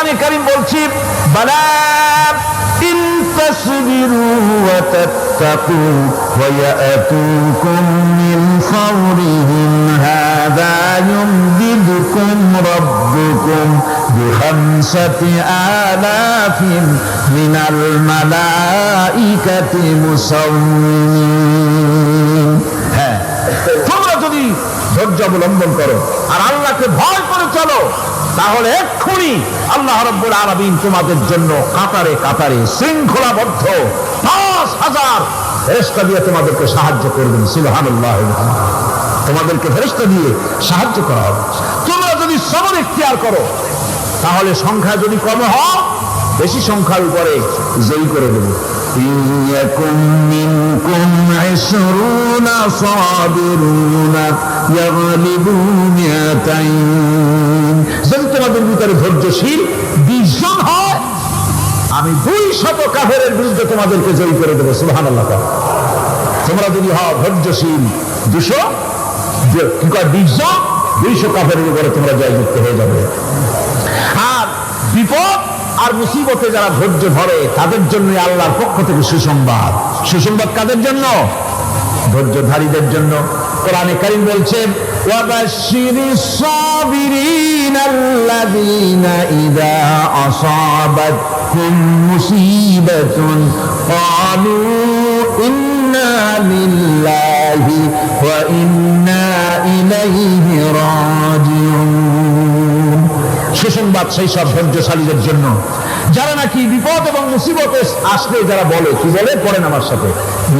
কোরআনে কারীম বলছে বালা ইন তাসবিরু ওয়া তাত্তাকু ওয়া ইয়াতুকুম মিন ফাওরিহিম হাযা ইউমদিদুকুম রাব্বুকুম বিখামসাতি আলাফিন মিনাল মালাইকাতি মুসাওমিন। হ্যাঁ, তোমরা যদি ধৈর্য অবলম্বন করো আর আল্লাহকে ভয় করে চলো তাহলে এক্ষুনি আল্লাহ রাব্বুল আলামিন তোমাদের জন্য কাতারে কাতারে শৃঙ্খলাবদ্ধ ৫,০০০ ফেরেশতা দিয়ে তোমাদেরকে সাহায্য করবেন। সুবহানাল্লাহ। তোমাদেরকে ফেরেশতা দিয়ে সাহায্য করা হবে। তোমরা যদি সবর ইখতিয়ার করো তাহলে সংখ্যা যদি কম হয় বেশি সংখ্যার উপরে জয়ী করে দেবে। ইয়াকুম মিনকুম ২০ সাবিরুনা ইয়াগলিবু মিয়াতাইন। যদি তোমাদের ভিতরে ধৈর্যশীল ২০ জন হয় আমি ২০০ কাফেরের বিরুদ্ধে তোমাদেরকে জয়ী করে দেবো। সুবহানাল্লাহ। তোমরা যদি হও ধৈর্যশীল ২০০ জন ২০০ কাফেরের উপরে তোমরা জয়যুক্ত হয়ে যাবে। আর বিপদ আর মুসিবতে যারা ধৈর্য ধরে তাদের জন্য আল্লাহর পক্ষ থেকে সুসংবাদ। সুসংবাদ কাদের জন্য? ধৈর্যধারীদের জন্য। কোরআনে কারীম বলছেন ওয়াবাশশিরিস সাবিরিনাল্লাযীনা ইযা আসাবাতহুম মুসিবাতুন ক্বালু ইন্না লিল্লাহি ওয়া ইন্না ইলাইহি রাজিউন। সুসংবাদ সেই সব ধৈর্যশালীদের জন্য যারা নাকি বিপদ এবং মুসিবতে আসলে যারা বলে, কি বলে? পড়েন আমার সাথে,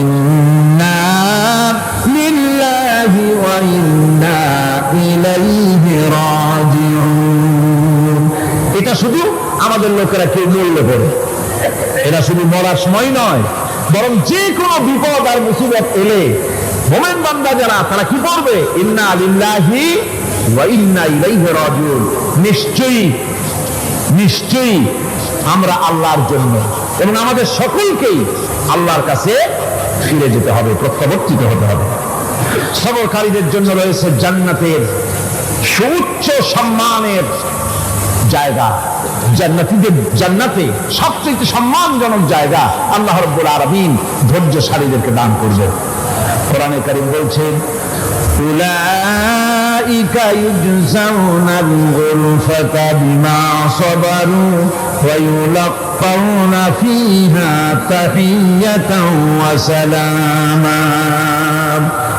ইন্না লিল্লাহি ওয়া ইন্না ইলাইহি রাজিউন। এটা শুধু আমাদের লোকেরা কেউ মরলে পড়ে, এটা শুধু মরার সময় নয়, বরং যে কোনো বিপদ আর মুসিবত এলে মুমিন বান্দা যারা তারা কি করবে? ইন্না লিল্লাহি ওয়া ইন্না ইলাইহি রাজিউন। নিশ্চয়ই আমরা আল্লাহর জন্য এবং আমাদের সকলকেই আল্লাহর কাছে ফিরে যেতে হবে, প্রত্যাবর্তিত হতে হবে। সবরকারীদের জন্য রয়েছে জান্নাতের সুউচ্চ সম্মানের জায়গা। জান্নাতে সবচেয়ে সম্মানজনক জায়গা আল্লাহ রাব্বুল আলামিন ধৈর্যশালীদেরকে দান করবেন। কোরআনে কারীম বলছেন উলাইকা ইউজজাউনাল গুরফাতা বিমা সাবারু ওয়া ইউলাক্কাউনা ফিহা তাহিয়াতাও ওয়া সালামা।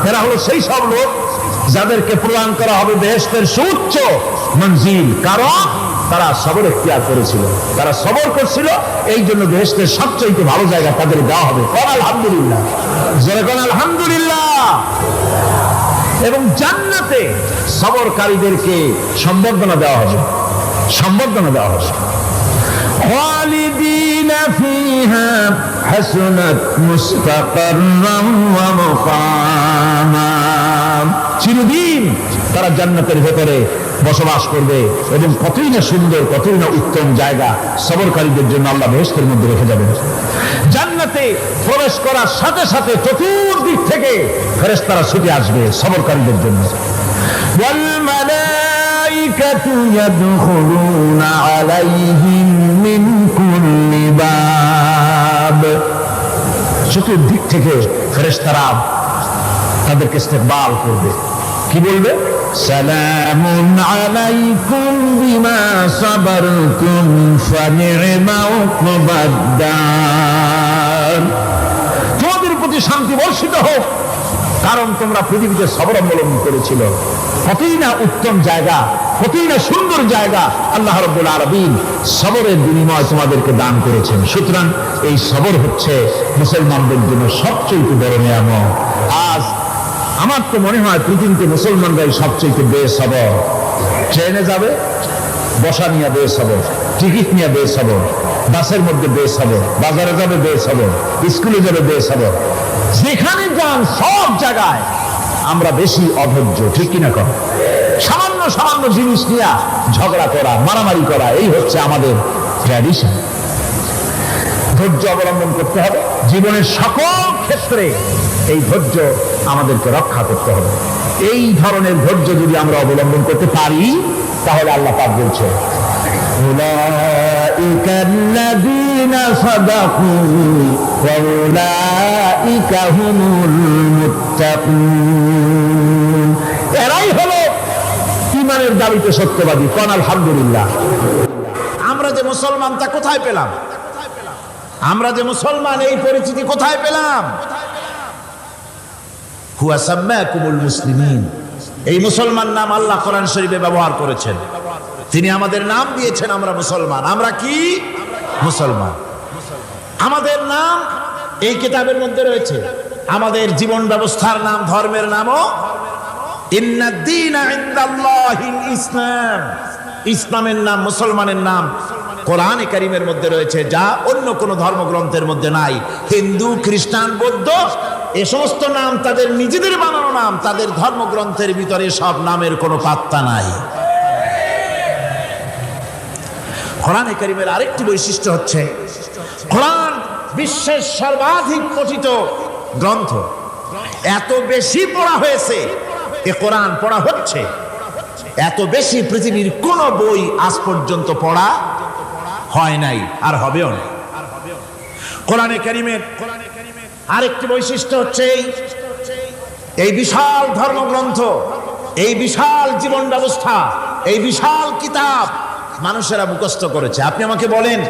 এরা হলো সেই সব লোক যাদেরকে প্রদান করা হবে বেহেশতের সুউচ্চ মঞ্জিল, কারণ তারা সবর ইখতিয়ার করেছিল, তারা সবর করছিল, এই জন্য বেহেশতের সবচেয়ে ভালো জায়গা তাদের দেওয়া হবে। আলহামদুলিল্লাহ, জোরে কোন আলহামদুলিল্লাহ। এবং জান্নাতে সবরকারীদেরকে সম্বর্ধনা দেওয়া হবে, সম্বর্ধনা দেওয়া হবে। খালিদিনা ফিহা হাসুনাত মুস্তাকাররাম ওয়া মুকামা। চিরদিন তারা জান্নাতের ভেতরে বসবাস করবে এবং কতই না সুন্দর, কতই না উত্তম জায়গা সবরকারীদের জন্য আল্লাহ বেহেশতের মধ্যে রেখে যাবেন। জান্নাতে প্রবেশ করার সাথে সাথে চতুর্দিক থেকে ফেরেশতারা ছুটে আসবে সবরকারীদের জন্য। ওয়াল মালাইকাতু ইয়াদখুলুনা আলাইহিম মিন কুল্লি বাব। চতুর্দিক থেকে ফেরেশতারা তাদেরকে ইস্তেকবাল করবে, কি বলবে? সালামুন আলাইকুম বিমা সাবারতুম ফানি'মা উকবাদ। তোমাদের প্রতি শান্তি বর্ষিত হোক, কারণ তোমরা পৃথিবীতে সবর অবলম্বন করেছিল। কতই না উত্তম জায়গা, কতই না সুন্দর জায়গা আল্লাহ রাব্বুল আলামিন সবরের বিনিময় তোমাদেরকে দান করেছেন। সুতরাং এই সবর হচ্ছে মুসলমানদের জন্য সবচেয়ে বড় নিয়ামত। আজ আমার তো মনে হয় পৃথিবীতে মুসলমানরাই সবচেয়ে বেসবর। ট্রেনে যাবে বসা নিয়ে বেসবর, টিকিট নিয়ে বেসবর, বাসের মধ্যে বেসবর, বাজারে যাবে বেসবর, স্কুলে যাবে বেসবর, যেখানে যান সব জায়গায় আমরা বেশি অধৈর্য, ঠিক কিনা? কর সামান্য সামান্য জিনিস নিয়ে ঝগড়া করা, মারামারি করা, এই হচ্ছে আমাদের ট্র্যাডিশন। ধৈর্য অবলম্বন করতে হবে জীবনের সকল ক্ষেত্রে, এই ধৈর্য আমাদেরকে রক্ষা করতে হবে। এই ধরনের ধৈর্য যদি আমরা অবলম্বন করতে পারি তাহলে আল্লাহ পাক বলছে উলাইকাল্লাযীনা সাদাকু ওয়া উলাইকা হুমুল মুত্তাকুন। এরাই হলো ঈমানের দাবিতে সত্যবাদী। কোন আলহামদুলিল্লাহ। আমরা যে মুসলমান তা কোথায় পেলাম? আমরা যে মুসলমান এই পরিচিতি কোথায় পেলাম? হুয়া সাম্মাকুমুল মুসলিমিন। এই মুসলমান নাম আল্লাহ কোরআন শরীফে ব্যবহার করেছেন। তিনি আমাদের নাম দিয়েছেন, আমরা মুসলমান। আমরা কি মুসলমান? আমাদের নাম এই কিতাবের মধ্যে রয়েছে। আমাদের জীবন ব্যবস্থার নাম, ধর্মের নামও ইন্নাদ-দীনা ইনদাল্লাহিল ইসলাম। ইসলামের নাম, মুসলমানের নাম কোরআনে কারীমের মধ্যে রয়েছে, যা অন্য কোন ধর্মগ্রন্থের মধ্যে নাই। হিন্দু, খ্রিস্টান, বৌদ্ধ এ সমস্ত নাম তাদের নিজেদের বানানো নাম, তাদের ধর্মগ্রন্থের ভিতরে সব নামের কোনো পাত্তা নাই। কোরআনে কারীমের আরেকটি বৈশিষ্ট্য হচ্ছে, কোরআন বিশ্বের সর্বাধিক পঠিত গ্রন্থ। এত বেশি পড়া হয়েছে, এ কোরআন পড়া হচ্ছে, এত বেশি পৃথিবীর কোন বই আজ পর্যন্ত পড়া হয় নাই, আর হবেও না। কোরআনে কারীমের আরেকটি বৈশিষ্ট্য হচ্ছে এই বিশাল ধর্মগ্রন্থ, এই বিশাল জীবন ব্যবস্থা, এই বিশাল কিতাব মানুষেরা মুখস্থ করেছে। আপনি আমাকে বলেন,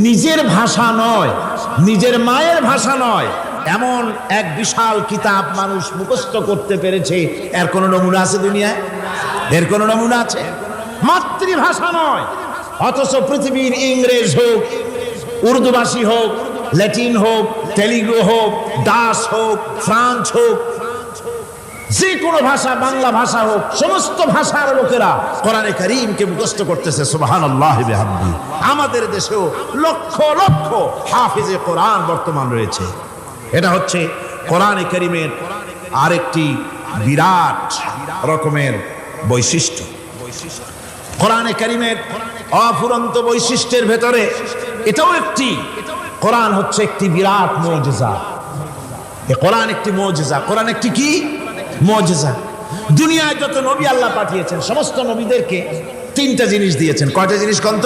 নিজের ভাষা নয়, নিজের মায়ের ভাষা নয়, এমন এক বিশাল কিতাব মানুষ মুখস্থ করতে পেরেছে, এর কোন নমুনা আছে দুনিয়ায়? এর কোন নমুনা আছে? মাতৃভাষা নয়, অথচ পৃথিবীর ইংরেজ হোক, উর্দুভাষী হোক, ল্যাটিন হোক, তেলুগু হোক, ডাচ হোক, ফ্রান্স হোক, যে কোনো ভাষা, বাংলা ভাষা হোক, সমস্ত ভাষার লোকেরা কোরআনে কারীমকে মুখস্থ করতেছে। সুবহানাল্লাহি ওয়া বিহামদিহি। আমাদের দেশেও লক্ষ লক্ষ হাফিজে কোরআন বর্তমান রয়েছে। এটা হচ্ছে কোরআনে কারীমের আরেকটি বিরাট রকমের বৈশিষ্ট্য। কোরআনে কারীমের অফুরন্ত বৈশিষ্ট্যের ভেতরে এটাও একটি, কোরআন হচ্ছে একটি বিরাট মুজিজা। এ কোরআন একটি মুজিজা। কোরআন একটি কি? মুজিজা। দুনিয়ায় যত নবী আল্লাহ পাঠিয়েছেন, সমস্ত নবীদেরকে তিনটা জিনিস দিয়েছেন। কয়টা জিনিস কন্ত?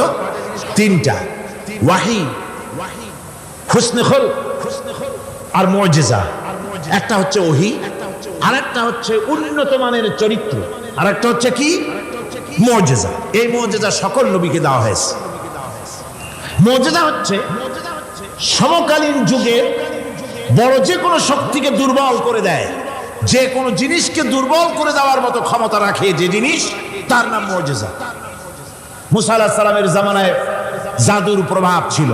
তিনটা। ওয়াহি, হুসনে খুলক আর মুজিজা। একটা হচ্ছে ওহী, আরেকটা হচ্ছে উন্নত মানের চরিত্র, আরেকটা হচ্ছে কি? মুজিজা। এই মুজিজা সকল নবীকে দেওয়া হয়েছে। মুজিজা হচ্ছে সমকালীন যুগে বড় যে কোনো শক্তিকে দুর্বল করে দেয়, যে কোনো জিনিসকে দুর্বল করে দেওয়ার মতো ক্ষমতা রাখে যে জিনিস, তার নাম মুজিজা। মুসা আলাইহিস সালামের জামানায় জাদুর প্রভাব ছিল।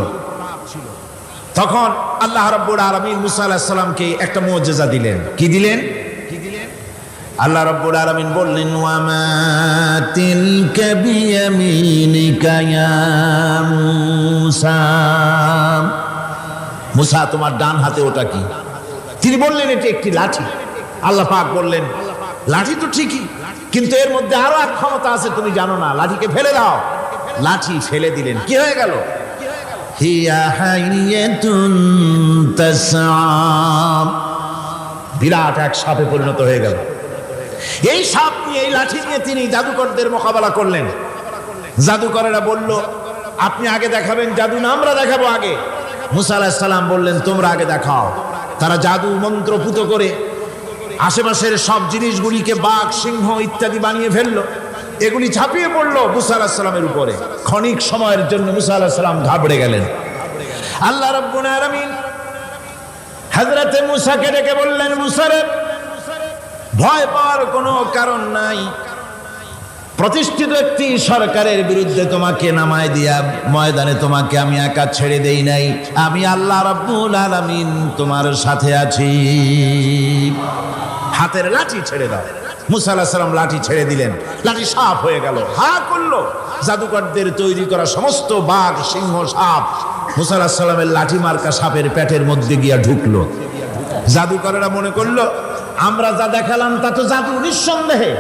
তখন আল্লাহ রাব্বুল আলামিন মুসা আলাইহিস সালামকে একটা মুজিজা দিলেন। কি দিলেন? আল্লাহ রাব্বুল আলামিন বললেন, ওয়া মা তিলকা বিয়ামিনিকা ইয়া মুসা। মুসা, তোমার ডান হাতে ওটা কি? তিনি বললেন, এটি একটি লাঠি। আল্লাহ পাক বললেন, লাঠি তো ঠিকই, কিন্তু এর মধ্যে আরো এক ক্ষমতা আছে, তুমি জানো না, লাঠিকে ফেলে দাও। লাঠি ফেলে দিলেন, কি হয়ে গেল? হিয়া হাইয়াতুন তাসআ। বিরাট এক সাপে পরিণত হয়ে গেল। এই সাপ নিয়ে, এই লাঠি নিয়ে তিনি জাদুকরদের মোকাবেলা করলেন। জাদুকরেরা বলল, আপনি আগে দেখাবেন জাদু না আমরা দেখাবো আগে? মুসা আলাইহিস সালাম বললেন, তোমরা আগে দেখাও। তারা জাদু মন্ত্র পুত করে আশেপাশের সব জিনিসগুলিকে বাঘ, সিংহ ইত্যাদি বানিয়ে ফেললো। এগুলি ঝাঁপিয়ে পড়লো মুসা আলাইহিস সালামের উপরে। ক্ষণিক সময়ের জন্য মুসা আলাইহিস সালাম ঘাবড়ে গেলেন। আল্লাহ রাব্বুল আলামিন হযরতে মুসাকে ডেকে বললেন, মুসা রে, ভয় পাওয়ার কোনো কারণ নাই। প্রতিষ্ঠিত একটি সরকারের বিরুদ্ধে তোমাকে নামায় দিয়া ময়দানে তোমাকে আমি একা ছেড়ে দেই নাই। আমি আল্লাহ রাব্বুল আলামিন তোমার সাথে আছি। হাতের লাঠি ছেড়ে দাও। মুসা আলাইহিস সালাম লাঠি ছেড়ে দিলেন। লাঠি সাপ হয়ে গেল। হা করলো। জাদুকরদের তৈরি করা সমস্ত বাঘ, সিংহ, সাপ মুসা আলাইহিস সালামের লাঠি মার্কা সাপের পেটের মধ্যে গিয়া ঢুকলো। জাদুকরেরা মনে করলো, আমরা যা দেখালাম তা তো জাদু। নিঃসন্দেহে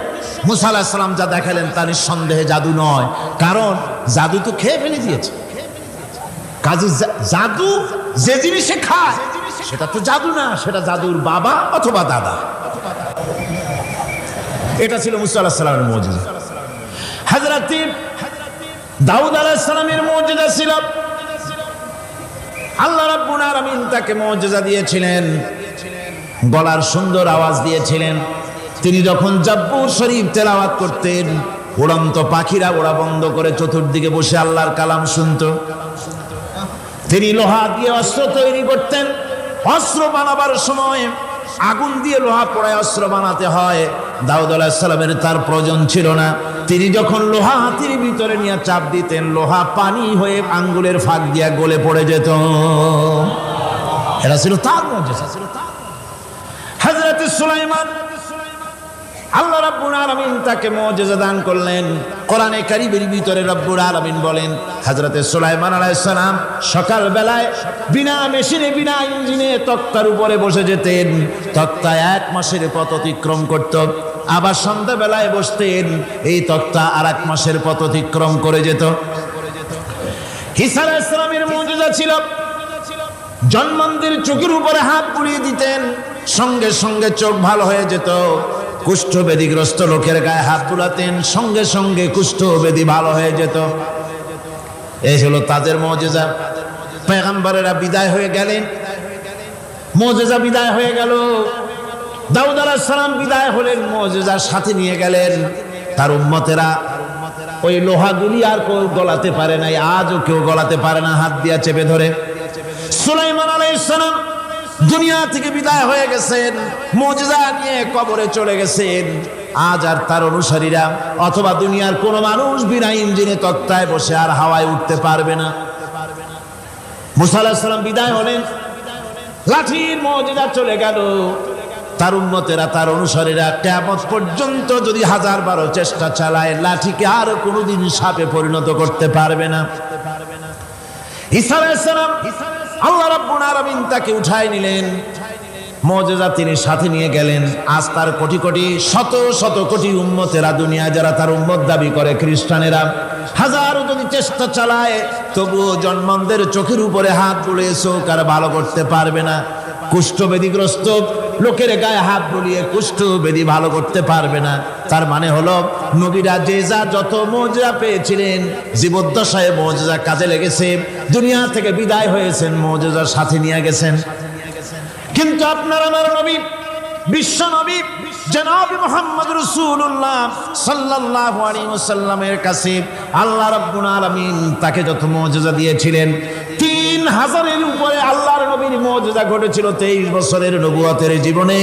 মুসা আলাইহিস সালাম যা দেখালেন তা নিঃসন্দেহে জাদু নয়, কারণ জাদু তো খেয়ে ফেলে দিয়েছে। কাজে জাদু যে জিনিসে খায় সেটা তো জাদু না, সেটা জাদুর বাবা অথবা দাদা। এটা ছিল মুসা আলাইহিস সালামের মুজিজা। হযরত দাউদ আলাইহিস সালামের মুজিজা ছিল, আল্লাহ রাব্বুল আলামিন তাকে মুজিজা দিয়েছিলেন, গলার সুন্দর আওয়াজ দিয়েছিলেন। তিনি যখন জাব্বুর শরীফ তেলাওয়াত করতেন, উড়ন্ত পাখিরা ওড়া বন্ধ করে চতুর্দিকে বসে আল্লাহর কালাম শুনত। তিনি লোহা দিয়ে অস্ত্র তৈরি করতেন। অস্ত্র বানাবার সময় আগুন দিয়ে লোহা পোড়ায় অস্ত্র বানাতে হয়। দাউদ আলাইহিস সালামের তার প্রয়োজন ছিল না। তিনি যখন লোহা হাতির ভিতরে নিয়ে চাপ দিতেন, লোহা পানি হয়ে আঙ্গুলের ফাঁক দিয়ে গলে পড়ে যেত। এটা ছিল তার মুজিজা। হযরত সুলাইমান, আল্লাহ রাব্বুল আলামিন তাকে মুজিজা দান করলেন। কোরআনে কারীমের ভিতরে রব্বুল আলামিন বলেন, হযরত সুলাইমান আলাইহিস সালাম সকাল বেলায় বিনা মেশিনে বিনা ইঞ্জিনে তক্তার উপরে বসে যেতেন। তক্তা 1 মাসের পথ অতিক্রম করত। আবার সন্ধ্যা বেলায় বসতেন, এই তক্তা আর 1 মাসের পথ অতিক্রম করে যেত। ঈসা আলাইহিস সালামের মুজিজা ছিল, জন্মান্ধের চোখের উপরে হাত বুলিয়ে দিতেন, সঙ্গে সঙ্গে চোখ ভালো হয়ে যেত। কুষ্ঠব্যাধিগ্রস্ত লোকের গায়ে হাত বুলাতেন, সঙ্গে সঙ্গে কুষ্ঠব্যাধি ভালো হয়ে যেত। এই হলো তাদের মুজিজা। পয়গম্বরেরা বিদায় হয়ে গেলেন, মুজিজা বিদায় হয়ে গেল। দাউদ আলাইহিস সালাম বিদায় হলেন, মুজিজার সাথে নিয়ে গেলেন। তার উম্মতেরা ওই লোহাগুলি আর কেউ গলাতে পারে নাই, আজও কেউ গলাতে পারে না, হাত দিয়া চেপে ধরে। সুলাইমান আলাইহিস সালাম দুনিয়া থেকে বিদায় হয়ে গেছেন, মুজিজা নিয়ে কবরে চলে গেছেন। আজ আর তার অনুসারীরা অথবা দুনিয়ার কোন মানুষ বিনা ইঞ্জিনে তক্তায় বসে আর হাওয়ায় উঠতে পারবে না। মুসা আলাইহিস সালাম বিদায় হলেন, লাঠির মুজিজা চলে গেল। তার উম্মতেরা, তার অনুসারীরা কিয়ামত পর্যন্ত যদি 1000 চেষ্টা চালায়, লাঠিকে আর কোনোদিন সাপে পরিণত করতে পারবে না। ঈসা আলাইহিস সালাম, আল্লাহ রাব্বুল আলামিন তাকে উঠায় নিলেন, মুজিজা তিনি সাথে নিয়ে গেলেন। আজ তার কোটি কোটি শত শত কোটি উম্মতেরা, দুনিয়া যারা তার উম্মত দাবি করে, খ্রিস্টানেরা হাজারো যদি চেষ্টা চালায়, তবুও জন্মান্ধের চোখের উপরে হাত বুলিয়ে চোখ আর ভালো করতে পারবে না। কুষ্ঠব্যাধিগ্রস্ত লোকের গায়ে হাত বুলিয়ে কুষ্ঠব্যাধি ভালো করতে পারবে না। তার মানে হলো, নবীরা যে যা যত মুজিজা পেয়েছিলেন, জীবদ্দশায় মুজিজা কাজে লেগেছে। দুনিয়া থেকে বিদায় হয়েছেন, মুজিজার সাথে নিয়ে গেছেন। কিন্তু আপনার আমার নবী, বিশ্ব নবী জনাব মুহাম্মদ রাসূলুল্লাহ সাল্লাল্লাহু আলাইহি ওয়াসাল্লামের কাছে আল্লাহ রাব্বুল আলামিন তাকে যত মুজিজা দিয়েছিলেন, 3000-এর উপরে আল্লাহর নবীর মুজিজা ঘটেছিল 23 বছরের নবুয়তের জীবনে।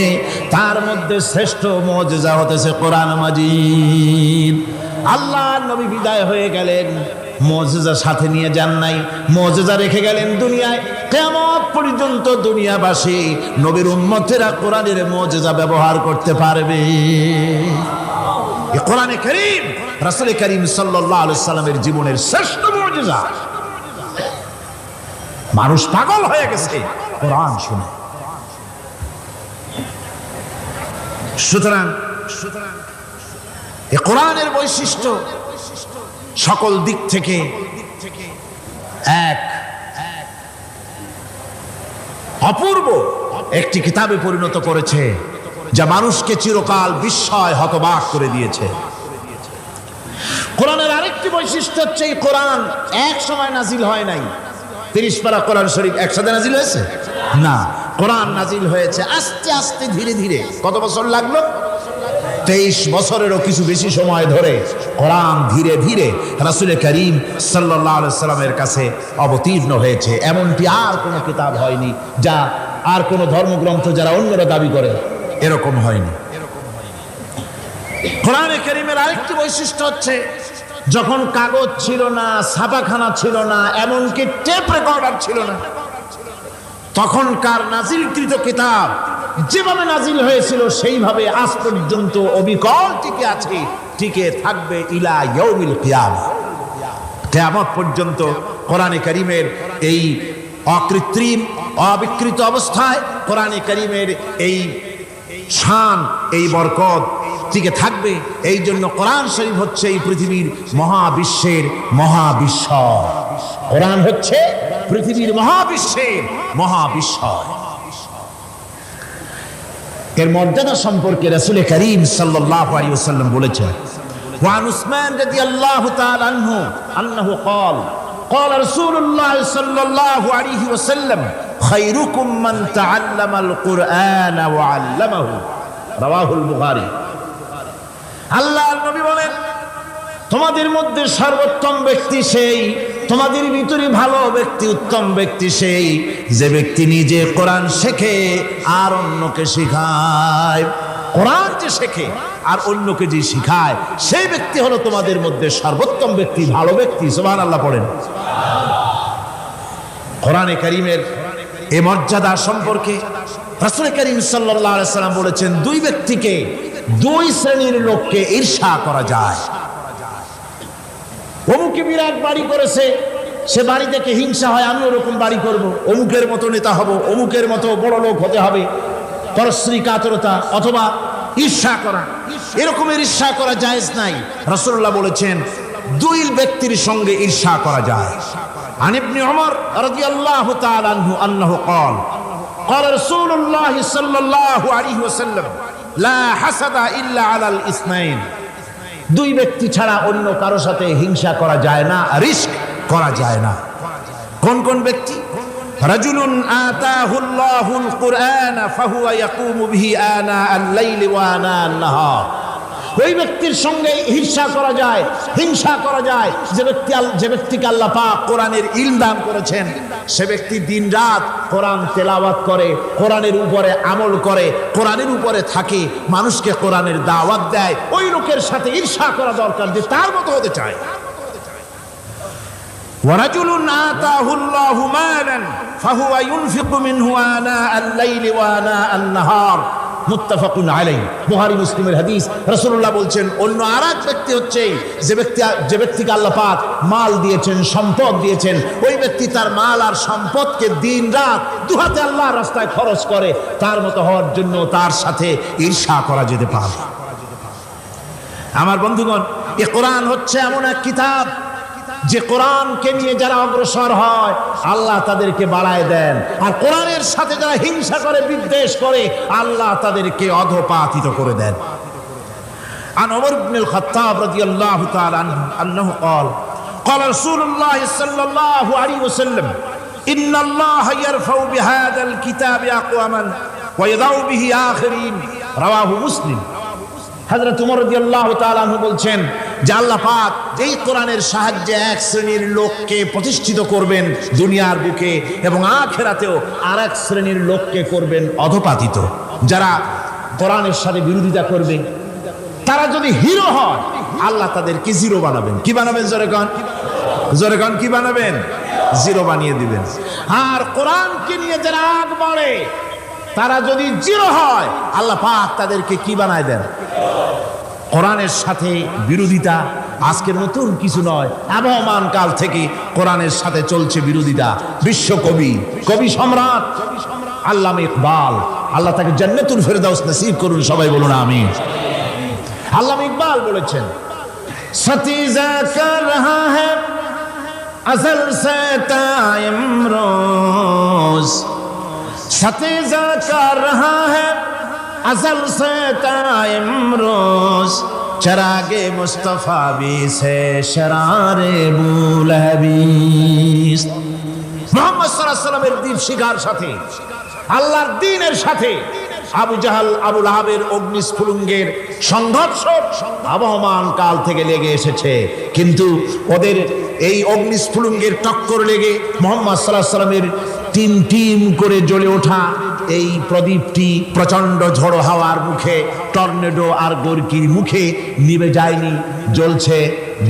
তার মধ্যে শ্রেষ্ঠ মুজিজা হতেছে কোরআন মাজিদ। আল্লাহর নবী বিদায় হয়ে গেলেন, মুজিজা সাথে নিয়ে যান নাই, মুজিজা রেখে গেলেন দুনিয়ায়। কিয়ামত পর্যন্ত দুনিয়াবাসী, নবীর উম্মতেরা কোরআনের মুজিজা ব্যবহার করতে পারবে। এই কোরআনে কারীম রাসূল করিম সাল্লাল্লাহু আলাইহি সাল্লামের জীবনের শ্রেষ্ঠ মুজিজা। মানুষ পাগল হয়ে গেছে কোরআন শুনে। সুতরাং এই কোরআনের বৈশিষ্ট্য সকল দিক থেকে এক অপূর্ব একটি কিতাবে পরিণত করেছে, যা মানুষকে চিরকাল বিস্ময় হতবাক করে দিয়েছে। কোরআনের আরেকটি বৈশিষ্ট্য হচ্ছে, এই কোরআন এক সময় নাজিল হয় নাই। 30 পারা কোরআন শরীফ একসাথে নাজিল হয়েছে না, কোরআন নাজিল হয়েছে আস্তে আস্তে, ধীরে ধীরে। কত বছর লাগলো? 23 বছরেরও কিছু বেশি সময় ধরে কোরআন ধীরে ধীরে রাসূল করিম সাল্লাল্লাহু আলাইহি সাল্লামের কাছে অবতীর্ণ হয়েছে। এমনটি আর কোনো কিতাব হয়নি, যা আর কোনো ধর্মগ্রন্থ যারা অন্যরা দাবি করে, এরকম হয়নি। কোরআনে কারীমের আরেকটি বৈশিষ্ট্য হচ্ছে, যখন কাগজ ছিল না, ছাপাখানা ছিল না, এমনকি টেপ রেকর্ডার ছিল না, তখনকার নাজিলকৃত কিতাব যেভাবে নাজিল হয়েছিল সেইভাবে আজ পর্যন্ত অবিকল টিকে আছে, টিকে থাকবে ইলা ইয়াউমিল কিয়ামা। কিয়ামত পর্যন্ত কোরআনে কারীমের এই অকৃত্রিম অবিকৃত অবস্থায় কোরআনে কারীমের এই শান, এই বরকত টিকে থাকবে। এই জন্য কোরআন শরীফ হচ্ছে এই পৃথিবীর মহাবিশ্বের মহাবিস্ময়। কোরআন হচ্ছে পৃথিবীর মহাবিশ্বের মহাবিস্ময়। এর মর্যাদা সম্পর্কে রাসূল করিম সাল্লাল্লাহু আলাইহি ওয়াসাল্লাম বলেছেন, وعن عثمان رضي الله تعالى عنه أنه قال قال رسول الله صلى الله عليه وسلم خيركم من تعلم القرآن وعلمه رواه البخاري আল্লাহর নবী বলেন তোমাদের মধ্যে সর্বোত্তম ব্যক্তি সেই, তোমাদের ভিতরে ভালো ব্যক্তি, উত্তম ব্যক্তি সেই যে ব্যক্তি নিজে কোরআন শেখে আর অন্যকে শেখায়। কোরআন যে শেখে আর অন্যকে যে শেখায় সেই ব্যক্তি হলো তোমাদের মধ্যে সর্বোত্তম ব্যক্তি, ভালো ব্যক্তি। সুবহানাল্লাহ পড়েন। কোরআনে কারীমের এই মর্যাদা সম্পর্কে রাসূল করিম সাল্লাল্লাহু আলাইহি সাল্লাম বলেছেন, দুই ব্যক্তিকে, দুই শ্রেণীর লোককে ঈর্ষা করা যায়। অমুকে বিরাট বাড়ি করেছে, সে বাড়ি দেখে হিংসা হয়, আমি ওরকম বাড়ি করব, অমুকের মতো নেতা হব, অমুকের মতো বড় লোক হতে হবে। পরশ্রী কাতরতা অথবা ঈর্ষা করা, এরকমের ঈর্ষা করা জায়েজ নাই। রাসূলুল্লাহ বলেছেন দুই ব্যক্তির সঙ্গে ঈর্ষা করা যায়। عن ابن عمر رضي الله تعالى عنه أنه قال قال رسول الله صلى الله عليه وسلم لا حسد إلا على الاثنين দুই ব্যক্তি ছাড়া অন্য কারো সাথে হিংসা করা যায় না, রিস্ক করা যায় না। কোন কোন ব্যক্তি? রাজুলুন আতাহুল্লাহুল কুরআন ফাহুয়া ইয়াকুমু বিহি আনা আল-লাইলি ওয়া আনা আন-নাহার। ওই ব্যক্তির সঙ্গে হিংসা করা যায়, হিংসা করা যায় যে ব্যক্তিকে আল্লাহ পাক কোরআনের ইলম দান করেছেন, সে ব্যক্তি দিন রাত কোরআন তেলাওয়াত করে, কোরআনের উপরে আমল করে, কোরআনের উপরে থাকে, মানুষকে কোরআনের দাওয়াত দেয়। ওই লোকের সাথে ঈর্ষা করা দরকার যে তার মতো হতে চায়। ওয়ারাজুলুন আতাহুল্লাহু মালান ফাহুয়া ইউনফিকু মিনহু আনা আল-লাইলি ওয়া আনা আন-নাহার মুত্তাফাকুন আলাইহি। বুখারী মুসলিমের হাদিস। রাসূলুল্লাহ বলছেন অন্য আরেক ব্যক্তি হচ্ছে যে ব্যক্তিকে আল্লাহ পাক মাল দিয়েছেন, সম্পদ দিয়েছেন, ওই ব্যক্তি তার মাল আর সম্পদকে দিন রাত দুহাতে আল্লাহর রাস্তায় খরচ করে। তার মতো হওয়ার জন্য তার সাথে ঈর্ষা করা যেতে পারে। আমার বন্ধুগণ, এই কোরআন হচ্ছে এমন এক কিতাব যে কোরআনকে নিয়ে যারা অগ্রসর হয় আল্লাহ তাদেরকে বাড়ায় দেন, আর কোরআনের সাথে যারা হিংসা করে, বিদ্বেষ করে, আল্লাহ তাদেরকে অধঃপাতিত করে দেন। عن عمر بن الخطاب رضي الله تعالى عنه أنه قال قال رسول الله صلى الله عليه وسلم إن الله يرفع بهذا الكتاب أقواما ويضع به آخرين رواه مسلم। হযরত ওমর রাদিয়াল্লাহু তাআলা আনহু বলছেন যে আল্লাহ পাক এই কোরআনের সাহায্যে এক শ্রেণীর লোককে প্রতিষ্ঠিত করবেন দুনিয়ার বুকে, এবং আখিরাতেও আরেক শ্রেণীর লোককে করবেন অধঃপাতিত। যারা কোরআনের সাথে বিরোধিতা করবে, তারা যদি হিরো হয় আল্লাহ তাদেরকে জিরো বানাবেন। কি বানাবেন? জোরে কোন, জোরে কোন, কি বানাবেন? জিরো বানিয়ে দিবেন। আর কোরআনকে নিয়ে যারা আগ বাড়ে, তারা যদি জিরো হয় আল্লাহ পাক তাদেরকে কি বানায় দেন? কোরআনের সাথে বিরোধিতা আজকের নতুন কিছু নয়, আবহমান কাল থেকে কোরআনের সাথে চলছে বিরোধিতা। বিশ্বকবি, কবি সম্রাট আল্লামা ইকবাল, আল্লাহ তাকে জান্নাতুল ফেরদাউস নসিব করুন, সবাই বলুন আমিন। আল্লামা ইকবাল বলেছেন, সতীজা কর রহা হ্যায় আসল সে তা ইমরোজ, सतीजा कर रहा है असल से ताइमरोज, चरागे मुस्तफा भी से शरारे बुलहबीस। মুহাম্মদ সাল্লাল্লাহু আলাইহি ওয়াসাল্লামের দ্বীপ শিখার সাথে, আল্লাহর দ্বীনের সাথে আবু জাহাল, আবু লাহাবের অগ্নিস্ফুলিঙ্গের সংঘর্ষ আবহমান কাল থেকে লেগে এসেছে। কিন্তু ওদের এই অগ্নিস্ফুলিঙ্গের টক্কর লেগে মুহাম্মদ সাল্লাল্লাহু আলাইহি ওয়াসাল্লামের টিম টিম করে জ্বলে ওঠা এই প্রদীপটি প্রচন্ড ঝড়ো হাওয়ার মুখে, টর্নেডো আর গর্কির মুখে নিভে যায়নি, জ্বলছে,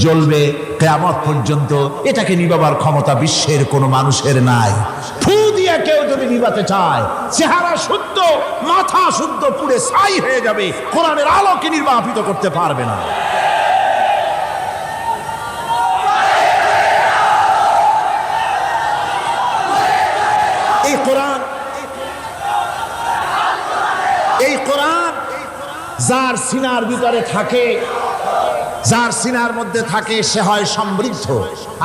জ্বলবে কিয়ামত পর্যন্ত। এটাকে নিভাবার ক্ষমতা বিশ্বের কোনো মানুষের নাই। ফু দিয়ে কেউ যদি নিভাতে চায়, চেহারা শুদ্ধ, মাথা শুদ্ধ, পুড়ে ছাই হয়ে যাবে, কোরআনের আলোকে নির্বাপিত করতে পারবে না। এই কোরআন যার সিনার ভিতরে থাকে, যার সিনার মধ্যে থাকে সে হয় সমৃদ্ধ,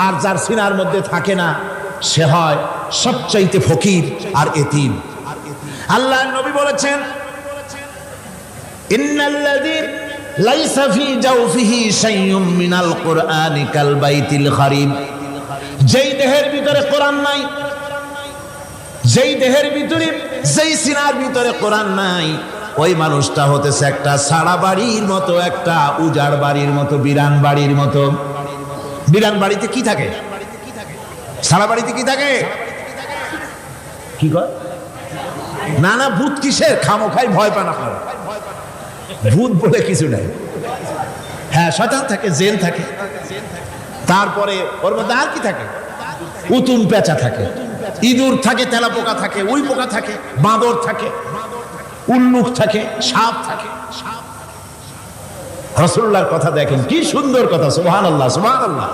আর যার সিনার মধ্যে থাকে না সে হয় সবচাইতে ফকির আর এতিম। আল্লাহর নবী বলেছেন, ইন্নাল্লাযী লাইসা ফি জাওফিহি শাইউম মিনাল কুরআনি কাল বাইতিল খারিব। যেই দেহের ভিতরে কোরআন নাই, যেই দেহের ভিতরে, যেই সিনার ভিতরে কোরআন নাই, ওই মানুষটা হতেছে একটা সাড়া বাড়ির মতো, একটা উজাড় বাড়ির মতো, বিরান বাড়ির মতো। বিরান বাড়িতে কি থাকে? সাড়া বাড়িতে কি থাকে? কি কয়? না না, ভূত কিসের? খামোখাই ভয় পান আপনারা। ভূত বলে কিছু নাই। হ্যাঁ, শয়তান থাকে, জিন থাকে, তারপরে ওর মধ্যে আর কি থাকে? উতুন পেঁচা থাকে, ইঁদুর থাকে, তেলাপোকা থাকে, উই পোকা থাকে, বাঁদর থাকে, উল্লুক থাকে, সাপ থাকে। রাসূলুল্লাহর কথা দেখেন, কি সুন্দর কথা। সুবহানাল্লাহ, সুবহানাল্লাহ।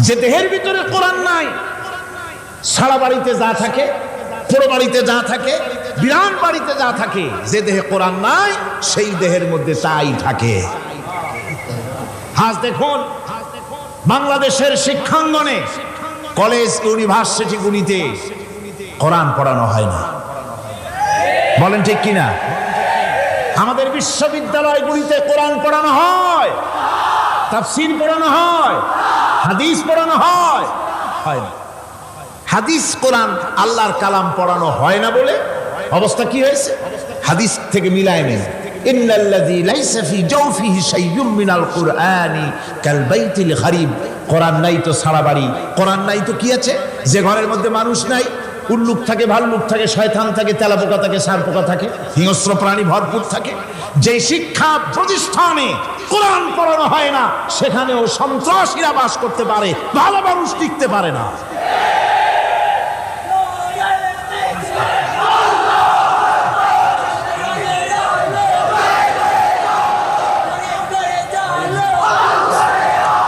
যে দেহের ভিতরে কোরআন নাই, সারা বাড়িতে যা থাকে, পুরো বাড়িতে যা থাকে, বিরান বাড়িতে যা থাকে, যে দেহে কোরআন নাই সেই দেহের মধ্যে তাই থাকে। আজ দেখুন বাংলাদেশের শিক্ষাঙ্গনে, কলেজ ইউনিভার্সিটিগুলিতে কোরআন পড়ানো হয় না। বলেন ঠিক কিনা? আমাদের বিশ্ববিদ্যালয়গুলিতে কোরআন পড়ানো হয়, তাফসীর পড়ানো হয়, হাদিস পড়ানো হয়, হয় না। হাদিস, কোরআন, আল্লাহর কালাম পড়ানো হয় না বলে অবস্থা কি হয়েছে? হাদিস থেকে মিলায় নেন, ইন্নাল্লাযী লাইসা ফি জাওফিহি শাইউম মিনাল কুরআনি কাল বাইতিল খারিব। কোরআন নাই তো সারা বাড়ি, কোরআন নাই তো কি আছে? যে ঘরের মধ্যে মানুষ নাই, উল্লুক থাকে, ভাল্লুক থাকে, শয়তান থাকে, তেলাপোকা থাকে, সারপোকা থাকে, হিংস্র প্রাণী ভরপুর থাকে। যে শিক্ষা প্রতিষ্ঠানে কোরআন পড়ানো হয় না, সেখানেও সন্ত্রাসীরা বাস করতে পারে, ভালো মানুষ টিকতে পারে না।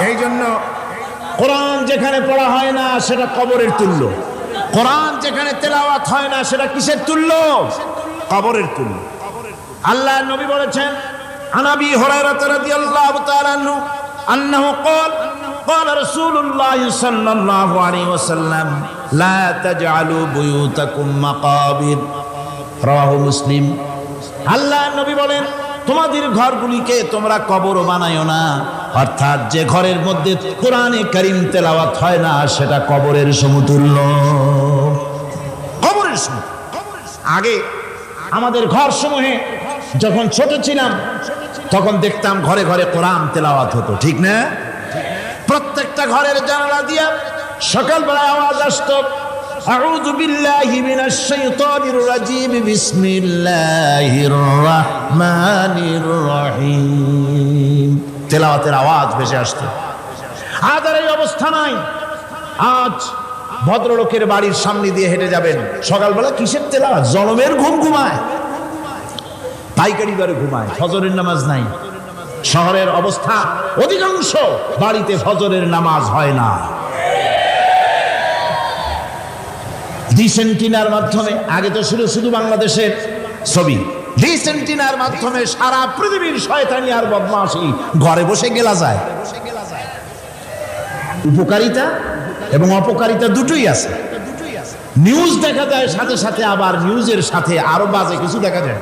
এই জন্য কোরআন যেখানে পড়া হয় না সেটা কবরের তুল্য। কোরআন যেখানে তেলাওয়াত হয় না সেটা কিসের তুল্য? কবরের তুল্য। আল্লাহর নবী বলেছেন, আনাবি হুরায়রা রাদিয়াল্লাহু তাআলা আনহু আন্নাহু ক্বাল ক্বালা রাসূলুল্লাহ সাল্লাল্লাহু আলাইহি ওয়াসাল্লাম লা তাজআলু বুয়ুতাকুম মাকাবির। রাওয়াহু মুসলিম। আল্লাহর নবী বলেন, তোমাদের ঘরগুলিকে তোমরা কবর বানায়ো না। অর্থাৎ যে ঘরের মধ্যে কোরআনে কারীম তেলাওয়াত হয় না সেটা কবরের সমতুল্য। কবরের সমতুল্য। আগে আমাদের ঘর সমূহে যখন ছোট ছিলাম তখন দেখতাম ঘরে ঘরে কোরআন তেলাওয়াত হতো, ঠিক না? প্রত্যেকটা ঘরের জানালা দিয়া সকালবেলায় আওয়াজ আসতো, আউযু বিল্লাহি মিনাশ শাইতানির রাজীম, বিসমিল্লাহির রাহমানির রহিম। তেলাওয়াতের আওয়াজ ভেসে আসতো। আজ আর এই অবস্থা নাই। আজ ভদ্রলোকের বাড়ির সামনে দিয়ে হেঁটে যাবেন, সকালবেলা কিসের তেলাওয়াত? জনমের ঘুম ঘুমায়, পাইকারি দরে ঘুমায়, ফজরের নামাজ নাই। শহরের অবস্থা, অধিকাংশ বাড়িতে ফজরের নামাজ হয় না। ডিসেন্টিনার মাধ্যমে, আগে তো শুধু বাংলাদেশের ছবি, ডিসেন্টিনার মাধ্যমে সারা পৃথিবীর শয়তানি আর বদমাশি ঘরে বসে গেলা যায়। উপকারিতা এবং অপকারিতা দুটোই আছে। নিউজ দেখা যায়, সাথে সাথে আবার নিউজের সাথে আরো বাজে কিছু দেখা যায়।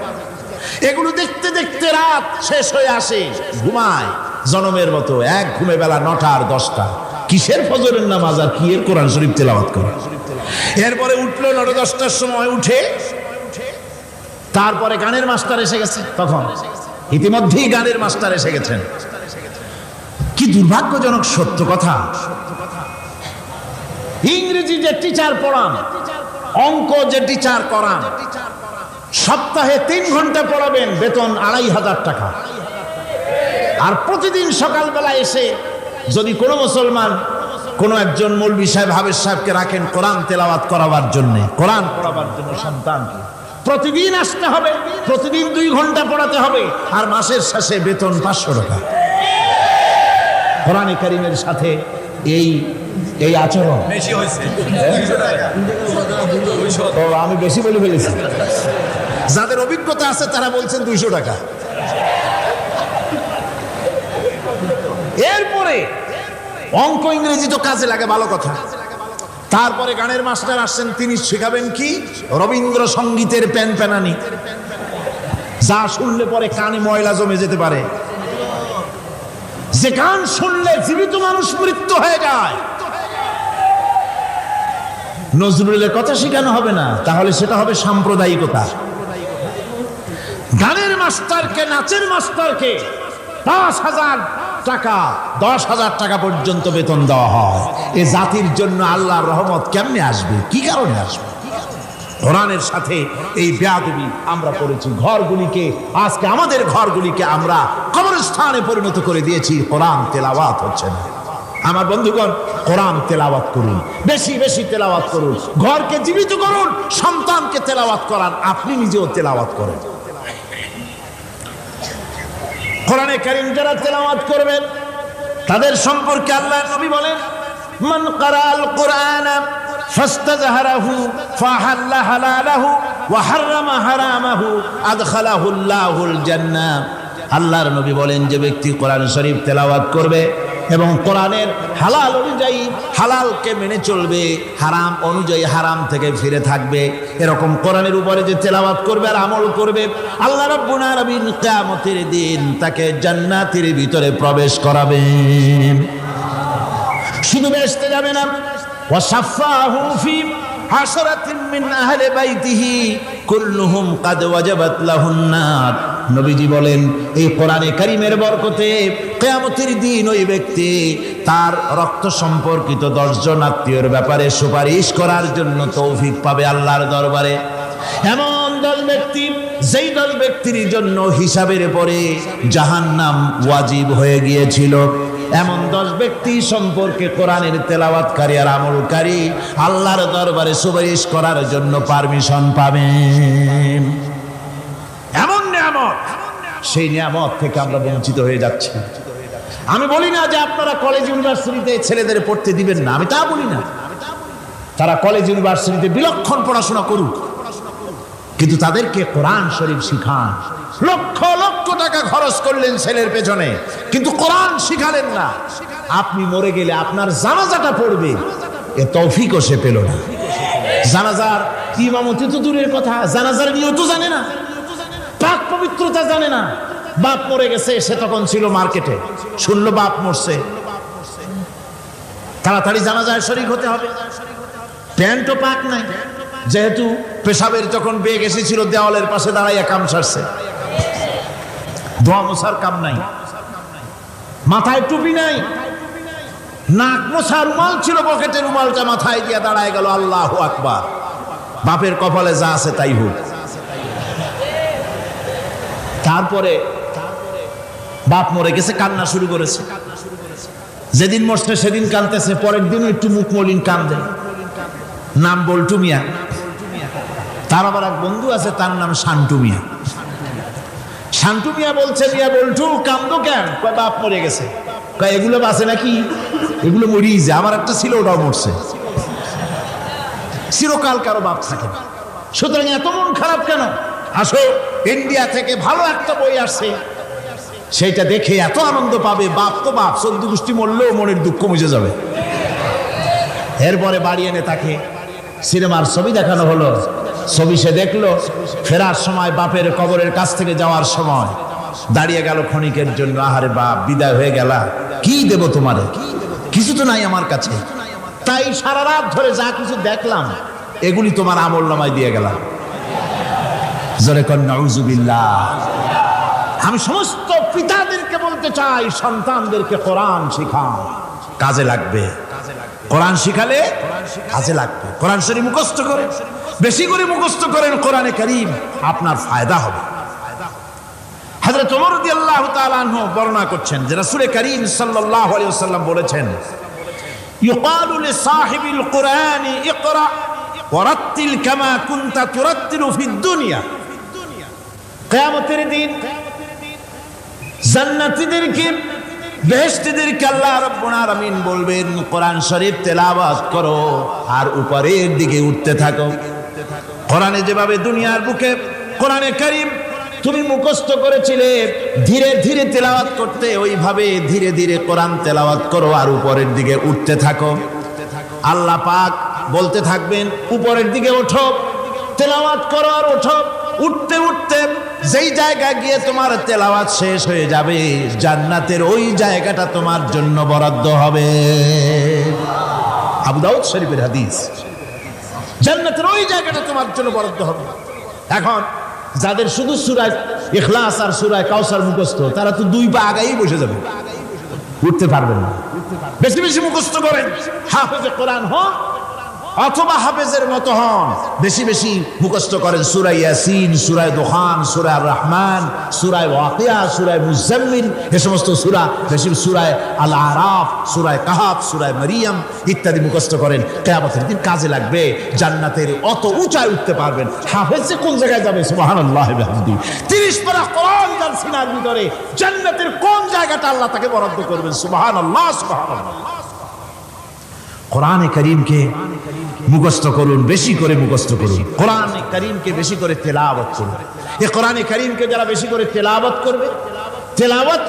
এগুলো দেখতে দেখতে রাত শেষ হয়ে আসে, ঘুমায় জনমের মতো, এক ঘুমে বেলা 9টা আর 10টা। কিসের ফজরের নামাজ আর কি এর কোরআন শরীফ তেলাওয়াত করে। এরপরে উঠলো 9-10টার সময়, উঠে তারপরে গানের মাস্টার এসে গেছে। তখন ইতিমধ্যেই গানের মাস্টার এসে গেছেন। কি দুর্ভাগ্যজনক সত্য কথা, ইংরেজি যে টিচার পড়ান, অঙ্ক যে টিচার করান, সপ্তাহে 3 ঘন্টা পড়াবেন, বেতন 2500 টাকা। আর প্রতিদিন সকালবেলা এসে যদি কোনো মুসলমান, কোনো একজন মৌলভী সাহেব, হাফেজ সাহেবকে রাখেন কোরআন তেলাওয়াত করাবার জন্য, কোরআন পড়াবার জন্য সন্তানকে, প্রতিদিন আসতে হবে, প্রতিদিন 2 ঘন্টা পড়াতে হবে, আর মাসের শেষে বেতন 500 টাকা। কোরআনে কারীমের সাথে এই আচরণ বেশি হয়েছে। আমি বেশি বলে ফেলেছি। যাদের অভিজ্ঞতা আছে তারা বলছেন 200 টাকা। এরপরে অঙ্ক ইংরেজি তো কাজে লাগে, ভালো কথা। তারপরে গানের মাস্টার আসছেন, তিনি শেখাবেন কি? রবীন্দ্রসঙ্গীতের প্যানপ্যানানি। যা শুনলে পরে কানে ময়লা জমে যেতে পারে, যে গান শুনলে জীবিত মানুষ মৃত্যু হয়ে যায়। নজরুলের কথা শেখানো হবে না, তাহলে সেটা হবে সাম্প্রদায়িকতা। গানের মাস্টারকে, নাচের মাস্টারকে ৫,০০০ টাকা ১০,০০০ টাকা পর্যন্ত বেতন দেওয়া হয়। এ জাতির জন্য আল্লাহর রহমত কেমনে আসবে, কি কারণে আসবে? কোরআনের সাথে এই বেয়াদবি আমরা করেছি। ঘরগুলিকে, আজকে আমাদের ঘরগুলিকে আমরা কবরস্থানে পরিণত করে দিয়েছি। কোরআন তেলাওয়াত হচ্ছে না। আমার বন্ধুগণ, কোরআন তেলাওয়াত করুন, বেশি বেশি তেলাওয়াত করুন, ঘরকে জীবিত করুন, সন্তানকে তেলাওয়াত করান, আপনি নিজেও তেলাওয়াত করেন। কোরআনে কারীম যারা তেলাওয়াত করবেন তাদের সম্পর্কে আল্লাহর নবী বলেন, মান ক্বারাআল কুরআনা ফাস্তাযহারাহু ফাহাল্লা হালালাহু ওয়া হাররামা হারামাহু আদখালাহুল্লাহুল জান্নাহ। আল্লাহর নবী বলেন, যে ব্যক্তি কোরআন শরীফ তেলাওয়াত করবে এবং কোরআনের হালাল অনুযায়ী হালালকে মেনে চলবে, হারাম অনুযায়ী হারাম থেকে ফিরে থাকবে, এরকম কোরআনের উপরে যে তেলাওয়াত করবে আর আমল করবে, আল্লাহ রাব্বুল আলামিন কিয়ামতের দিন তাকে জান্নাতের ভিতরে প্রবেশ করাবেন। শুধু বেহেশতে যাবে না, ওয়া শাফাহু ফি হাশরাতিন মিন আহলি বাইতিহি কুল্লুহুম কাদ ওয়াজাবাত লাহুন নার। নবীজি বলেন, এই কোরআনে কারীমের বরকতে কিয়ামতের দিন ওই ব্যক্তি তার রক্ত সম্পর্কিত ১০ জন আত্মীয়ের ব্যাপারে সুপারিশ করার জন্য তৌফিক পাবে আল্লাহর দরবারে। এমন ১০ ব্যক্তি, যেই ১০ ব্যক্তির জন্য হিসাবের পরে জাহান্নাম ওয়াজিব হয়ে গিয়েছিল, এমন ১০ ব্যক্তি সম্পর্কে কোরআনের তেলাওয়াতকারী আর আমলকারী আল্লাহর দরবারে সুপারিশ করার জন্য পারমিশন পাবেন। এমন নিয়ামত, সেই নিয়ামত থেকে আমরা বঞ্চিত হয়ে যাচ্ছি। আমি বলি না যে আপনারা কলেজ ইউনিভার্সিটিতে ছেলেদের পড়তে দিবেন না, আমি তা বলি না। তারা কলেজ ইউনিভার্সিটিতে বিলক্ষণ পড়াশোনা করুক, কিন্তু তাদেরকে কোরআন শরীফ শিখান। লক্ষ লক্ষ টাকা খরচ করলেন ছেলের পেছনে, কিন্তু কোরআন শিখালেন না। আপনি মরে গেলে আপনার জানাজাটা পড়বে, এ তৌফিকও সে পেল না। জানাজার ইমামতি তো দূরের কথা, জানাজার নিয়ত জানে না, পাক পবিত্রতা জানে না। বাপ মরে গেছে, সে তখন ছিল মার্কেটে, শুনলো বাপ মরছে, তাড়াতাড়ি জানাজায় শরীক হতে হবে। প্যান্টও পাক নাই, যেহেতু পেশাবের যখন বেগ এসেছিল দেওয়ালের পাশে দাঁড়াইয়া কাম সারছে, দোয়া মোছার কাম নাই, মাথায় টুপি নাই, নাক মোছা রুমাল ছিল পকেটে, রুমালটা মাথায় দিয়ে দাঁড়ায় গেল, আল্লাহু আকবার। বাপের কপালে যা আছে তাই হোক। তারপরে বাপ মরে গেছে, কান্না শুরু করেছে। যেদিন মরছে সেদিন কাঁদতেছে, পরের দিনও একটু মুখ মলিন কান্দে। নাম বল্টু মিয়া। তার আবার এক বন্ধু আছে, তার নাম শান্টু মিয়া। শান্টু মিয়া বলছে, মিয়া বল্টু কান্দো কেন? বাপ মরে গেছে। এগুলো বাঁচে নাকি? এগুলো মরিয়ে যায়। আমার একটা ছিল, ওটাও মরছে। চিরকাল কারো বাপ থাকে না, সুতরাং এত মন খারাপ কেন? আসো, ইন্ডিয়া থেকে ভালো একটা বই আসছে, সেইটা দেখে এত আনন্দ পাবে। বাপ তো বাপ, ১৪ গোষ্ঠী মরলেও মনের দুঃখ মুছে যাবে। এরপরে বাড়ি এনে তাকে সিনেমার ছবি দেখানো হলো। ছবি সে দেখলো, ফেরার সময় বাপের কবরের কাছ থেকে যাওয়ার সময় দাঁড়িয়ে গেল ক্ষণিকের জন্য। আহারে বাপ, বিদায় হয়ে গেলা, কি দেব তোমারে? কিছু তো নাই আমার কাছে, তাই সারা রাত ধরে যা কিছু দেখলাম এগুলি তোমার আমল নামায় দিয়ে গেলাম। জোরে কর নাউজুবিল্লাহ। আমি সমস্ত পিতাদেরকে বলতে চাই, সন্তানদেরকে কোরআন শিখান, কাজে লাগবে। কোরআন শিখালে কাজে লাগবে। কোরআন শরীফ মুখস্থ করেন, বেশি করে মুখস্থ করেন কোরআনে কারীম, আপনার ফায়দা হবে। হযরত ওমর রাদিয়াল্লাহু তাআলা আনহু বর্ণনা করছেন যে রাসূল কারীম সাল্লাল্লাহু আলাইহি ওয়াসাল্লাম বলেছেন, ইউকালু লিসাহিবিল কুরআনি ইকরা ওয়ারাত্তিল কামা কুনতা তুরাত্তিলু ফিদ দুনিয়া। কিয়ামতের দিন জান্নাতীদেরকে, বেহেশতীদেরকে আল্লাহ রাব্বুল আলামিন বলবেন, কোরআন শরীফ তেলাওয়াত করো আর উপরের দিকে উঠতে থাকো। কোরআনে যেভাবে দুনিয়ার বুকে কোরআনে কারীম তুমি মুখস্থ করেছিলে, ধীরে ধীরে তেলাওয়াত করতে, ওইভাবে ধীরে ধীরে কোরআন তেলাওয়াত করো আর উপরের দিকে উঠতে থাকো। আল্লাহ পাক বলতে থাকবেন, উপরের দিকে ওঠো, তেলাওয়াত করো আর ওঠো। উঠতে উঠতে যেই জায়গা গিয়ে তোমার তেলাওয়াত শেষ হয়ে যাবে, জান্নাতের ওই জায়গাটা তোমার জন্য বরাদ্দ হবে। আবু দাউদ শরীফের হাদিস। জান্নাতের ওই জায়গাটা তোমার জন্য বরাদ্দ হবে। এখন যাদের শুধু সূরা ইখলাস আর সূরা কাউসার মুখস্থ, তারা তো দুই পা আগাই বসে যাবে, উঠতে পারবেন না। বেশি বেশি মুখস্থ করেন, হাফেজে কোরআন হন অথবা হাফেজের মতো হন। বেশি বেশি মুখস্থ করেন সূরা ইয়াসিন, সূরা দুখান, সূরা রহমান, সূরা ওয়াকিয়া, সূরা মুজাম্মিল, এই সমস্ত সূরা, বেশি সূরা আল আরাফ, সূরা কাহাফ, সূরা মারিয়াম ইত্যাদি মুখস্থ করেন। কিয়ামতের দিন কাজে লাগবে। জান্নাতের অত উঁচায় উঠতে পারবেন। হাফেজে কোন জায়গায় যাবে? সুবহানাল্লাহি ওয়া বিহামদিহি। 30 পারা কোরআন যার সিনার ভিতরে, জান্নাতের কোন জায়গাটা আল্লাহ তাকে বরাদ্দ করবেন? সুবহানাল্লাহ, সুবহানাল্লাহ। কোরআনে কারীমকে মুখস্থ করুন, বেশি করে মুখস্থ করুন। কোরআনে কারীমকে বেশি করে তেলাওয়াত করুন। এই কোরআনে কারীমকে যারা বেশি করে তেলাওয়াত করবে, তেলাওয়াত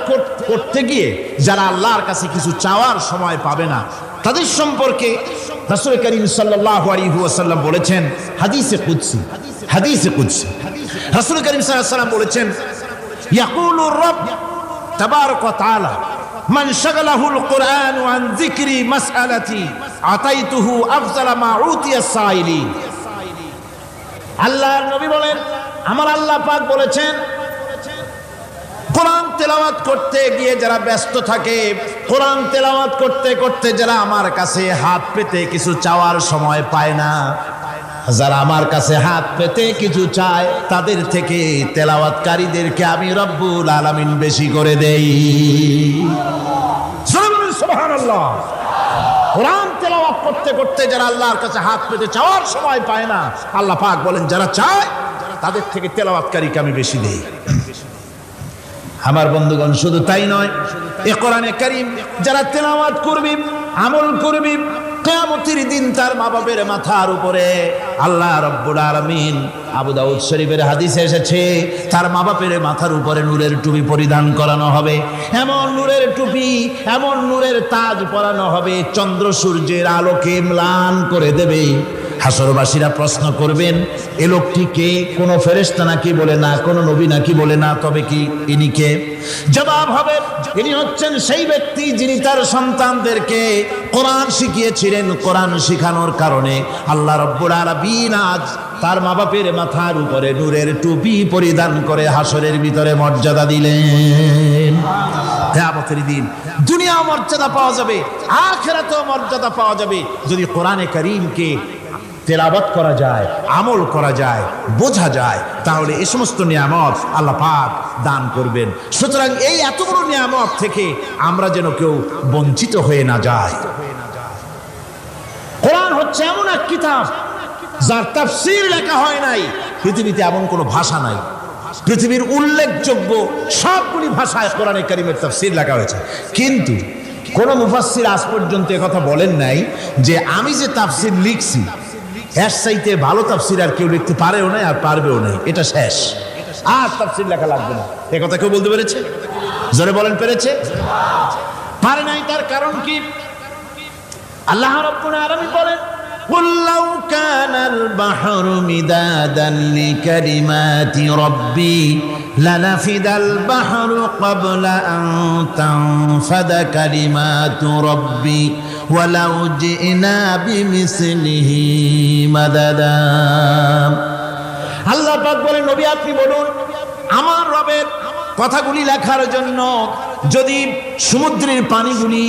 করতে গিয়ে যারা আল্লাহর কাছে কিছু চাওয়ার সময় পাবে না, তাদের সম্পর্কে রাসূল করিম সাল্লাল্লাহু আলাইহি ওয়াসাল্লাম বলেছেন হাদিসে কুদসি। হাদিসে কুদসি রাসূল করিম সাল্লাল্লাহু আলাইহি ওয়াসাল্লাম বলেছেন, ইয়াকুলুর রাব তাবারাক ওয়া তাআলা মান শাগালাহুল কুরআনু আন যিকরি মাসআলাতি আতাইতুহু আফজালা মা উতিয়া সাইলিন। আল্লাহর নবী বলেন, আমার আল্লাহ পাক বলেছেন, কোরআন তেলাওয়াত করতে গিয়ে যারা ব্যস্ত থাকে, কোরআন তেলাওয়াত করতে করতে যারা আমার কাছে হাত পেতে কিছু চাওয়ার সময় পায় না, যারা আমার কাছে হাত পেতে কিছু চায়, তাদের থেকে তেলাওয়াতকারীদেরকে আমি রব্বুল আলামিন বেশি করে দেই। সুবহানাল্লাহ। কোরআন তেলাওয়াত করতে করতে যারা আল্লাহর কাছে হাত পেতে চাওয়ার সময় পায় না, আল্লাহ পাক বলেন যারা চায় তাদের থেকে তেলাওয়াতকারীকে আমি বেশি দেই। আমার বন্ধুগণ, শুধু তাই নয়, এই কোরআনে কারীম যারা তেলাওয়াত করবে, আমল করবে, কিয়ামতের দিন তার মা বাপের মাথার উপরে আল্লাহ রাব্বুল আলামিন, আবু দাউদ শরীফের হাদিসে এসেছে, তার মা বাপের মাথার উপরে নূরের টুপি পরিধান করানো হবে। এমন নূরের টুপি, এমন নূরের তাজ পরানো হবে, চন্দ্র সূর্যের আলোকে ম্লান করে দেবে। হাসরবাসীরা প্রশ্ন করবেন, এ লোকটি কে? কোনো ফেরেশতা নাকি? বলে না। কোনো নবী নাকি? বলে না। তবে কি ইনি কে? জবাব হবে, ইনি হচ্ছেন সেই ব্যক্তি যিনি তার সন্তানদেরকে কোরআন শিখিয়েছিলেন। কোরআন শিখানোর কারণে আল্লাহ রাব্বুল আলামিন আজ তার মা বাপের মাথার উপরে নূরের টুপি পরিধান করে হাসরের ভিতরে মর্যাদা দিলেন। কিয়ামতের দিন দুনিয়া মর্যাদা পাওয়া যাবে, আখিরাতেও মর্যাদা পাওয়া যাবে যদি কোরআনে কারীমকে তেলাওয়াত করা যায়, আমল করা যায়, বোঝা যায়, তাহলে এই সমস্ত নিয়ামত আল্লাহ পাক দান করবেন। সুতরাং এই এত বড় নিয়ামত থেকে আমরা যেন কেউ বঞ্চিত হয়ে না যায়। কোরআন হচ্ছে এমন এক কিতাব যার তাফসীর লেখা হয় নাই। পৃথিবীতে এমন কোনো ভাষা নাই, পৃথিবীর উল্লেখযোগ্য সবগুলি ভাষায় কোরআনে কারীমের তাফসীর লেখা হয়েছে, কিন্তু কোন মুফাসসির আজ পর্যন্ত কথা বলেন নাই যে আমি যে তাফসীর লিখছি এর চাইতে ভালো তাফসীর আর কেউ লিখতে পারেও নাই আর পারবেও নাই, এটা শেষ, আর তাফসীর লেখা লাগবে না। এ কথা কেউ বলতে পেরেছে? জোরে বলেন, পেরেছে? পারে নাই। তার কারণ কি? আল্লাহ রাব্বুল আলামিন বলেন, قُلْ لَوْ كَانَ الْبَحْرُ مِدَادًا لِكَلِمَاتِ رَبِّي لَنَفِدَ الْبَحْرُ قَبْلَ أَن تَنفَدَ كَلِمَاتُ رَبِّي وَلَوْ جِئْنَا بِمِثْلِهِ مَدَدًا। আল্লাহ পাক বলেন, নবী আপনি বলুন, আমার রবের কথাগুলি লেখার জন্য যদি সমুদ্রের পানিগুলি,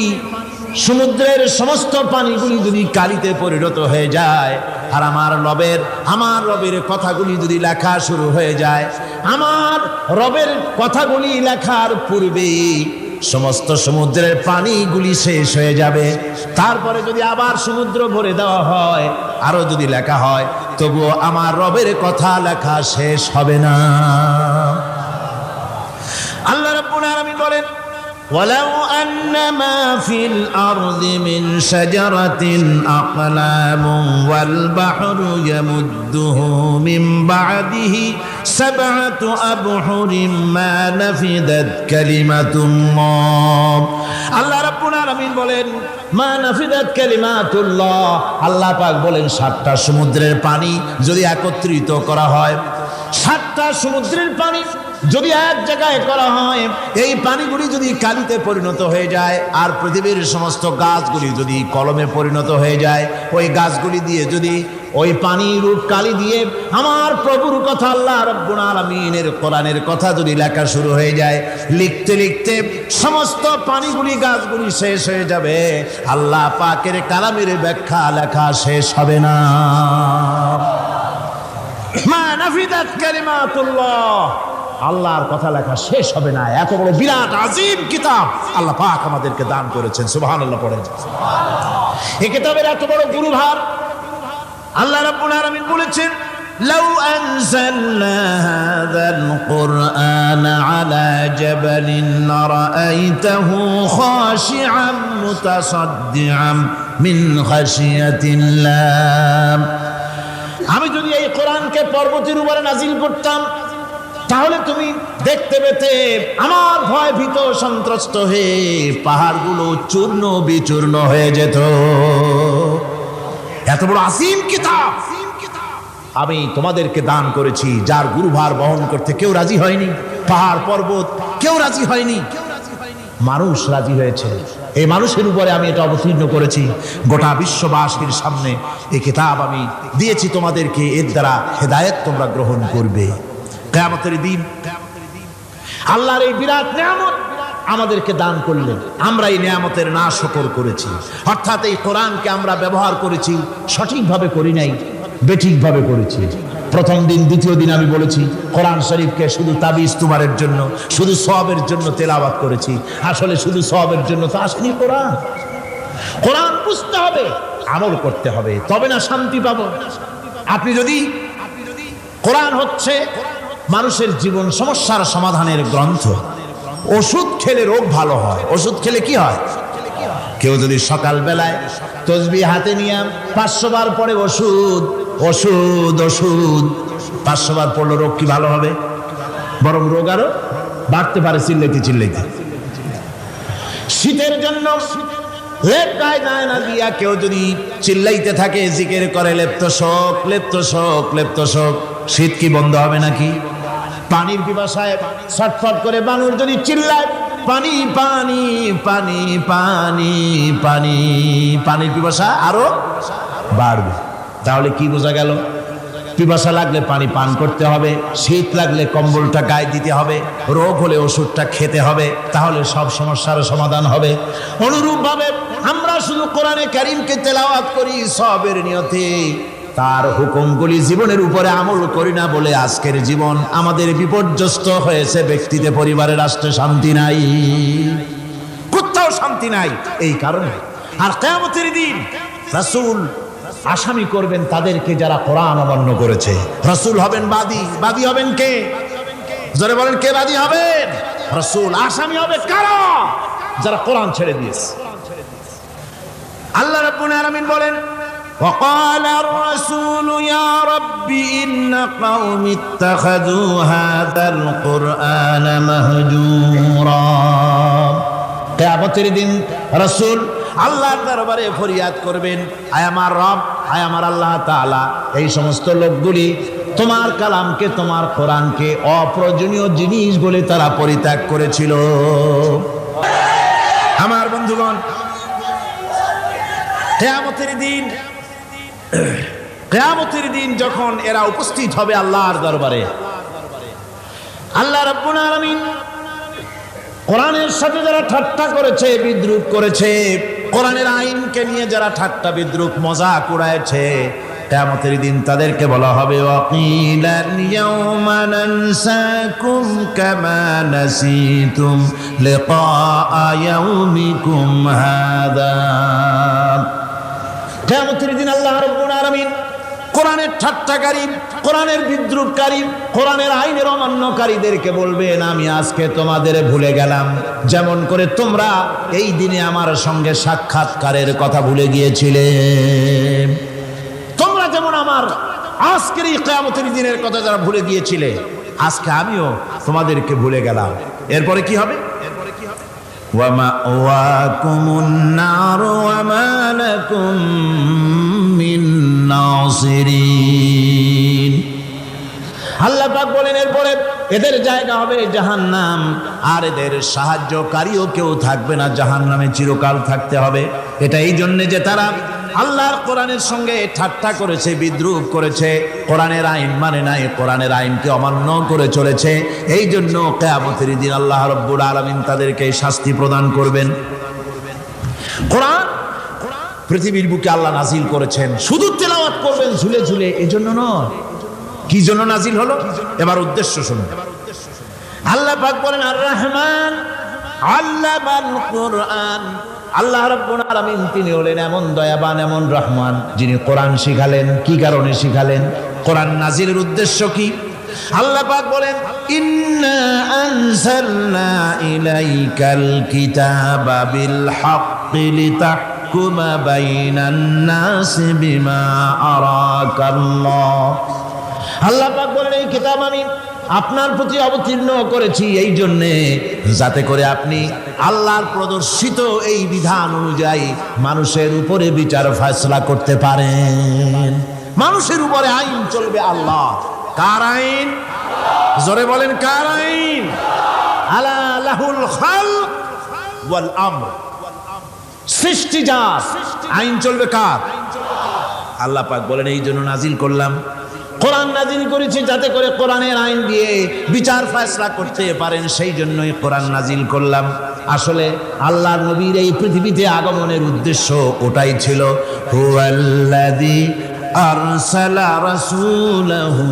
সমুদ্রের সমস্ত পানিগুলি যদি কালিতে পরিণত হয়ে যায়, আর আমার রবের কথাগুলি যদি লেখা শুরু হয়ে যায়, আমার রবের কথাগুলি লেখার পূর্বে সমস্ত সমুদ্রের পানিগুলি শেষ হয়ে যাবে। তারপরে যদি আবার সমুদ্র ভরে দেওয়া হয়, আরো যদি লেখা হয়, তবুও আমার রবের কথা লেখা শেষ হবে না। আল্লাহ রাব্বুল আলামিন বলেন, وَلَوْ أَنَّ مَا فِي الْأَرْضِ مِنْ شَجَرَةٍ أَقْلَامٌ وَالْبَحْرُ يَمُدُّهُ مِنْ بَعْدِهِ سَبْعَةُ أَبْحُرٍ مَا نَفِدَتْ كَلِمَةُ اللَّهِ। আল্লাহ রাব্বুল আলামিন বলেন, মা নাফিদাত কালিমাতুল্লাহ। আল্লাহ পাক বলেন, 7টা সমুদ্রের পানি যদি একত্রিত করা হয়, 7টা সমুদ্রের পানি যদি এক জায়গায় করা হয়, এই পানিগুলি যদি কালিতে পরিণত হয়ে যায়, আর পৃথিবীর সমস্ত গাছগুলি যদি কলমে পরিণত হয়ে যায়, ওই গাছগুলি দিয়ে যদি ওই পানি রূপ কালি দিয়ে আমার প্রভুর কথা, আল্লাহ রাব্বুল আলামিনের কোরআনের কথা যদি লেখা শুরু হয়ে যায়, লিখতে লিখতে সমস্ত পানিগুলি গাছগুলি শেষ হয়ে যাবে, আল্লাহ পাকের কালামের ব্যাখ্যা লেখা শেষ হবে না। মা নাফিদাত কালিমাতুল্লাহ, আল্লাহর কথা লেখা শেষ হবে না। এত বড় বিরাট আজিম কিতাব আল্লাহ পাক আমাদেরকে দান করেছেন, সুবহানাল্লাহ পড়েন। এই কিতাবের এত বড় গুরুভার আল্লাহ রাব্বুল আলামিন বলেছেন, লাউ আনজালনা হাযাল কুরআন আলা জাবালিন লারাআইতাহু খাশিআন মুতাসাদ্দিআন মিন খাশিয়াতিল্লাহ। আমি যদি এই কোরআনকে পর্বতের উপরে নাজিল করতাম, তাহলে তুমি দেখতে পেতে আমার ভয় ভীত সন্ত্রস্ত হয়ে পাহাড়গুলো চূর্ণ বিচূর্ণ হয়ে যেত। এত বড় আসিম কিতাব আমি তোমাদেরকে দান করেছি, যার গুরুভার বহন করতে কেউ রাজি হয়নি, পাহাড় পর্বত কেউ রাজি হয়নি, মানুষ রাজি হয়েছে। এই মানুষের উপরে আমি এটা অবতীর্ণ করেছি, গোটা বিশ্ববাসীর সামনে এই কিতাব আমি দিয়েছি তোমাদেরকে, এর দ্বারা হেদায়েত তোমরা গ্রহণ করবে। কিয়ামতের দিন আল্লাহর এই বিরাট নিয়ামত আমাদেরকে দান করলেন, আমরা এই নিয়ামতের নাশকর করেছি, অর্থাৎ এই কোরআনকে আমরা ব্যবহার করেছি সঠিকভাবে করি নাই, বেঠিকভাবে করেছি। প্রথম দিন দ্বিতীয় দিন আমি বলেছি কোরআন শরীফকে শুধু তাবিজ তুমারের জন্য, শুধু সওয়াবের জন্য তেলাওয়াত করেছি। আসলে শুধু সওয়াবের জন্য তো আসেনি কোরআন। কোরআন বুঝতে হবে, আমল করতে হবে, তবে না শান্তি পাবো। আপনি যদি কোরআন হচ্ছে মানুষের জীবন সমস্যার সমাধানের গ্রন্থ, ওষুধ খেলে রোগ ভালো হয়। ওষুধ খেলে কি হয়? কেউ যদি সকাল বেলায় তসবিহ হাতে নিয়ে 500 বার পরে ওষুধ ওষুধ ওষুধ 500 বার পড়লো, রোগ কি ভালো হবে? বরং রোগ আরো বাড়তে পারে চিল্লাইতে চিল্লাইতে। শীতের জন্য লেপ গায়ে গায়ে না দিয়া কেউ যদি চিল্লাইতে থাকে, জিকির করে লেপ্ত শোক লেপ্ত শোক লেপ্ত শোক, শীত কি বন্ধ হবে নাকি? পানির পিপাসায় ছটফট করে বানর যদি চিল্লায় পানি পানি পানি পানি পানি, পানির পিপাসা আরো বাড়বে। তাহলে কি বোঝা গেল? পিপাসা লাগলে পানি পান করতে হবে, শীত লাগলে কম্বলটা গায়ে দিতে হবে, রোগ হলে ওষুধটা খেতে হবে, তাহলে সব সমস্যার সমাধান হবে। অনুরূপভাবে আমরা শুধু কোরআনে কারীমকে তেলাওয়াত করি সওয়াবের নিয়তে, তার হুকুমগুলি জীবনের উপরে আমল করি না বলে আজকের জীবন আমাদের বিপর্যস্ত হয়েছে। ব্যক্তিতে, পরিবারে, রাষ্ট্রে শান্তি নাই, কোথাও শান্তি নাই এই কারণে। আর কিয়ামতের দিন রাসূল আসামি করবেন তাদেরকে যারা কোরআন অমান্য করেছে। রাসূল হবেন বাদী। বাদী হবেন কে? জোরে বলেন, কে বাদী হবেন? রাসূল। আসামি হবে কারা? যারা কোরআন ছেড়ে দিয়েছে। আল্লাহ রাব্বুল আলামিন বলেন, وقال الرسول يا رب إن قومي اتخذوا هذا القرآن مهجورا। কিয়ামতের দিন রাসূল আল্লাহর দরবারে ফরিয়াদ করবেন, আয় আমার রব, আয় আমার আল্লাহ তাআলা, এই সমস্ত লোকগুলি তোমার কালামকে, তোমার কোরআনকে অপ্রয়োজনীয় জিনিস বলে তারা পরিত্যাগ করেছিল। আমার বন্ধুগণ, কিয়ামতের দিন যখন এরা উপস্থিত হবে আল্লাহর দরবারে, আল্লাহ রাব্বুল আলামিন কোরআনের সাথে যারা ঠাট্টা করেছে, বিদ্রুপ করেছে, কোরআনের আইনকে নিয়ে যারা ঠাট্টা বিদ্রুপ মজাক উড়াইছে, কিয়ামতের দিন তাদেরকে বলা হবে ওয়াকিলাল ইয়াউমা নানসাকুম কামা নাসিতুম লিকা ইয়াউমিকুম হাযা। কিয়ামতের দিন আল্লাহ রাব্বুল আলামিন কোরআনের ঠাট্টাকারী, কোরআনের বিদ্রুপকারী, কোরআনের আইনের অমান্যকারীদেরকে বলবেন, আমি আজকে তোমাদের ভুলে গেলাম, যেমন করে তোমরা এই দিনে আমার সঙ্গে সাক্ষাৎকারের কথা ভুলে গিয়েছিলে। তোমরা যেমন আমার আজকের এই কিয়ামতের দিনের কথা যারা ভুলে গিয়েছিলে, আজকে আমিও তোমাদেরকে ভুলে গেলাম। এরপরে কি হবে? ওয়ামাওয়াকুমুন নার ওয়া মা লাকুম মিন নাসিরিন। আল্লাহ পাক বলেন এরপরে এদের জায়গা হবে জাহান্নাম, আর এদের সাহায্যকারীও কেউ থাকবে না, জাহান্নামে চিরকাল থাকতে হবে। এটা এই জন্যে যে তারা আল্লাহর কোরআনের সঙ্গে ঠাট্টা করেছে, বিদ্রুপ করেছে, কোরআনের আইন মানে নাই, কোরআনের আইনকে অমান্য করে চলেছে। এই জন্য কিয়ামতের দিন আল্লাহ রাব্বুল আলামিন তাদেরকে শাস্তি প্রদান করবেন। কোরআন পৃথিবীর বুকে আল্লাহ নাজিল করেছেন, শুধু তেলাওয়াত করবেন ঝুলে ঝুলে, এজন্য নয়। কি জন্য নাজিল হলো? এবার উদ্দেশ্য শুনুন। আল্লাহ পাক বলেন আর রহমান আল্লামাল কোরআন। আল্লাহ রাব্বুল আলামিন তিনি হলেন এমন দয়াবান, এমন রহমান, যিনি কোরআন শিখালেন। কি কারণে শিখালেন? কোরআন নাজিলের উদ্দেশ্য কি? আল্লাহ পাক বলেন ইন্না আনজালনা ইলাইকাল কিতাবা বিল হাক্কি লিতাহকুমা বাইনান নাসি বিমা আরাকাল্লাহ। আল্লাহ পাক বলেন এই কিতাব আমি আপনার প্রতি অবতীর্ণ করেছি এই জন্যে যাতে করে আপনি আল্লাহর প্রদর্শিত এই বিধান অনুযায়ী মানুষের উপরে বিচার ফয়সালা করতে পারেন। মানুষের উপরে আইন চলবে আল্লাহ। কার আইন? জোরে বলেন কার আইন? আলা লাহুল খালক ওয়াল আমর। সৃষ্টি যার, আইন চলবে কার? আল্লাহ পাক বলেন এই জন্য নাজিল করলাম, কোরআন নাজিল করেছি যাতে করে কোরআনের আইন দিয়ে বিচার ফয়সালা করতে পারেন, সেই জন্যই কোরআন নাজিল করলাম। আসলে আল্লাহর নবীর এই পৃথিবীতে আগমনের উদ্দেশ্য ওটাই ছিল। হুয়াল্লাযী আরসালা রাসূলাহু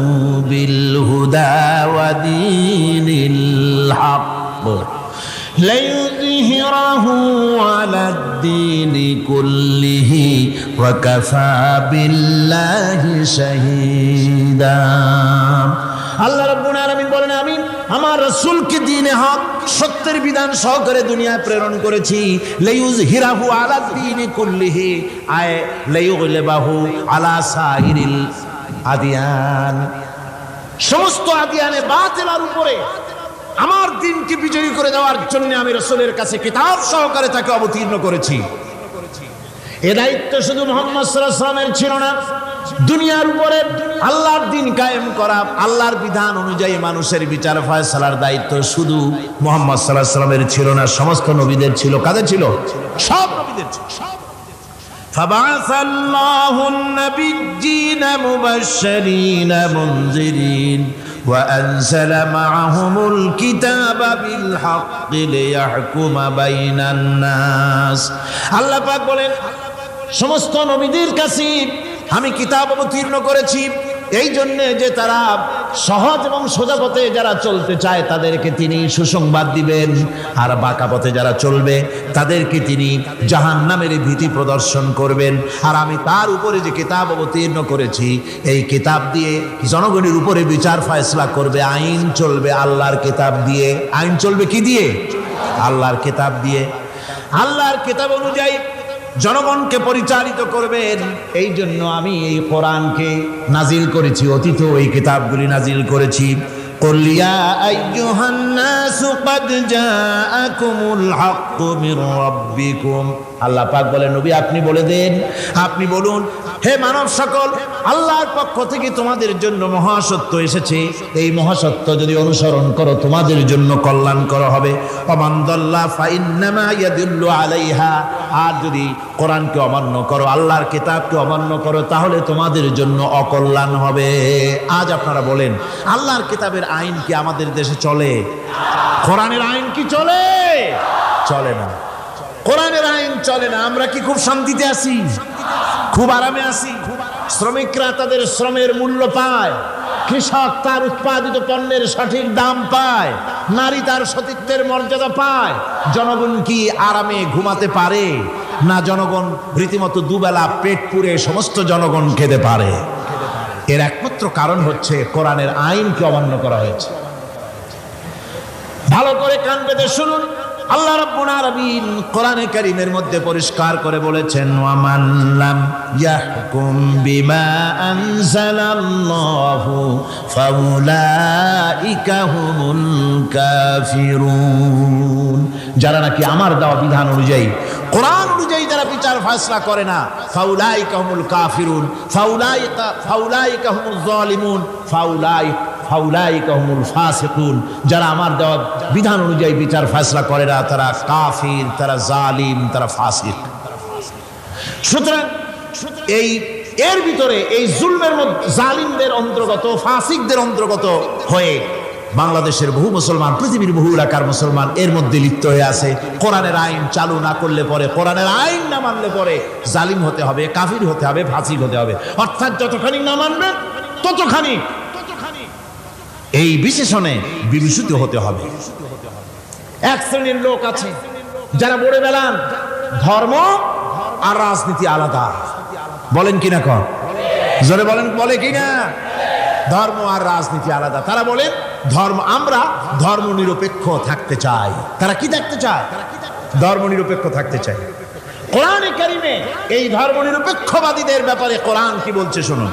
বিল হুদা ওয়া দীনিল হক লিইয়ুযহিরাহু আলাদ-দীনি কুল্লিহি ওয়া কাফা বিল্লাহি শাহীদা। আল্লাহ রাব্বুল আলামিন বলেন আমি আমার রাসূলকে দ্বীনে হক, সত্যের বিধান সহকারে দুনিয়ায় প্রেরণ করেছি। লিইয়ুযহিরাহু আলাদ-দীনি কুল্লিহি আয় লিইয়ুগলিবাহু আলা সাইরিল আদিয়ান। সমস্ত আদিয়ানে বাতিলের উপরে আমার দিনকে বিজয়ী করে দেওয়ার জন্য আমি রাসূলের কাছে কিতাব সহকারে তাকে অবতীর্ণ করেছি। এ দায়িত্ব শুধু মুহাম্মদ সাল্লাল্লাহু আলাইহি ওয়াসাল্লামের ছিল না, দুনিয়ার উপরে আল্লাহর দিন কায়েম করা, আল্লাহর বিধান অনুযায়ী মানুষের বিচার ফয়সালার দায়িত্ব শুধু মুহাম্মদ সাল্লাল্লাহু আলাইহি ওয়াসাল্লামের ছিল না, সমস্ত নবীদের ছিল। কাদের ছিল? সব নবীদের ছিল। فبعث الله النبيين مبشرين منذرين وأنزل معهم الكتاب بالحق ليحكم بين الناس। আল্লাহ পাক বলেন সমস্ত নবীদের কাছে আমি কিতাব অবতীর্ণ করেছি এই জন্য যে তারা সহজ এবং সোজা পথে যারা চলতে চায় তাদেরকে তিনি সুসংবাদ দিবেন, আর বাঁকা পথে যারা চলবে তাদেরকে তিনি জাহান্নামের ভীতি প্রদর্শন করবেন। আর আমি তার উপরে যে কিতাব অবতীর্ণ করেছি এই কিতাব দিয়ে জনগণের উপরে বিচার ফয়সালা করবে, আইন চলবে আল্লাহর কিতাব দিয়ে। আইন চলবে কি দিয়ে? আল্লাহর কিতাব দিয়ে। আল্লাহর কিতাব অনুযায়ী জনগণকে পরিচালিত করবেন। এই জন্য আমি এই কোরআনকে নাজিল করেছি, অতীত এই কিতাবগুলি নাজিল করেছি। قل يا أيها الناس قد جاءكم الحق من ربكم। আল্লাহ পাক বলেন নবী আপনি বলে দেন, আপনি বলুন হে মানব সকল, আল্লাহর পক্ষ থেকে তোমাদের জন্য মহাসত্য এসেছে। এই মহাসত্য যদি অনুসরণ করো তোমাদের জন্য কল্যাণকর হবে। ওমান দাল্লা ফাইন্নামা ইয়াদুল্লু আলাইহা। আর যদি কোরআনকে অমান্য করো, আল্লাহর কিতাবকে অমান্য করো, তাহলে তোমাদের জন্য অকল্যাণ হবে। আজ আপনারা বলেন আল্লাহর কিতাবের আইন কি আমাদের দেশে চলে? কোরআনের আইন কি চলে? চলে না। কোরআনের আইন চলে না। আমরা কি খুব শান্তিতে আছি? খুব আরামে আছি? শ্রমিকরা তাদের শ্রমের মূল্য পায়, কৃষক তার উৎপাদিত পণ্যের সঠিক দাম পায়, নারী তার সতীত্বের মর্যাদা পায়। জনগণ কি আরামে ঘুমাতে পারে? না, জনগণ রীতিমতো দুবেলা পেট পুরে সমস্ত জনগণ খেতে পারে। এর একমাত্র কারণ হচ্ছে কোরআনের আইনকে অমান্য করা হয়েছে। ভালো করে কান পেতে শুনুন, আল্লাহ রাব্বুল আলামিন কোরআনে কারীমের মধ্যে পরিষ্কার করে বলেছেন ওয়ামান লাম ইয়াহকুম বিমা আনজালাল্লাহু ফাউলাইকা হুমুল কাফিরুন। যারা নাকি আমার দেওয়া বিধান অনুযায়ী, কোরআন অনুযায়ী যারা বিচার ফয়সালা করে না, ফাউলাইকা হুমুল কাফিরুন, ফাউলাইকা হুমুল যালিমুন, ফাউলাইকা হুমুল ফাসিকুন, যারা আমার দেওয়া বিধান অনুযায়ী বিচার ফয়সালা করে না তারা কাফির, তারা জালিম, তারা ফাসিক। সুতরাং এর ভিতরে এই জুলমের মধ্যে জালিমদের অন্তর্গত, ফাসিকদের অন্তর্গত হয়ে বাংলাদেশের বহু মুসলমান, পৃথিবীর বহু এলাকার মুসলমান এর মধ্যে লিপ্ত হয়ে আছে। কোরআনের আইন চালু না করলে পরে, কোরআনের আইন না মানলে পরে জালিম হতে হবে, কাফির হতে হবে, ফাসিক হতে হবে। অর্থাৎ যতখানি না মানবেন ততখানি এই বিশেষণে বিভূষিত হতে হবে। এক শ্রেণীর লোক আছে যারা বলে বেড়ান ধর্ম আর রাজনীতি আলাদা। বলেন কিনা, কর জোরে বলেন, বলে কিনা? ধর্ম আর রাজনীতি আলাদা। তারা বলেন আমরা ধর্ম নিরপেক্ষ থাকতে চাই। তারা কি থাকতে চায়? ধর্ম নিরপেক্ষ থাকতে চায়। কোরআনে কারিমে এই ধর্ম নিরপেক্ষবাদীদের ব্যাপারে কোরআন কি বলছে শুনুন।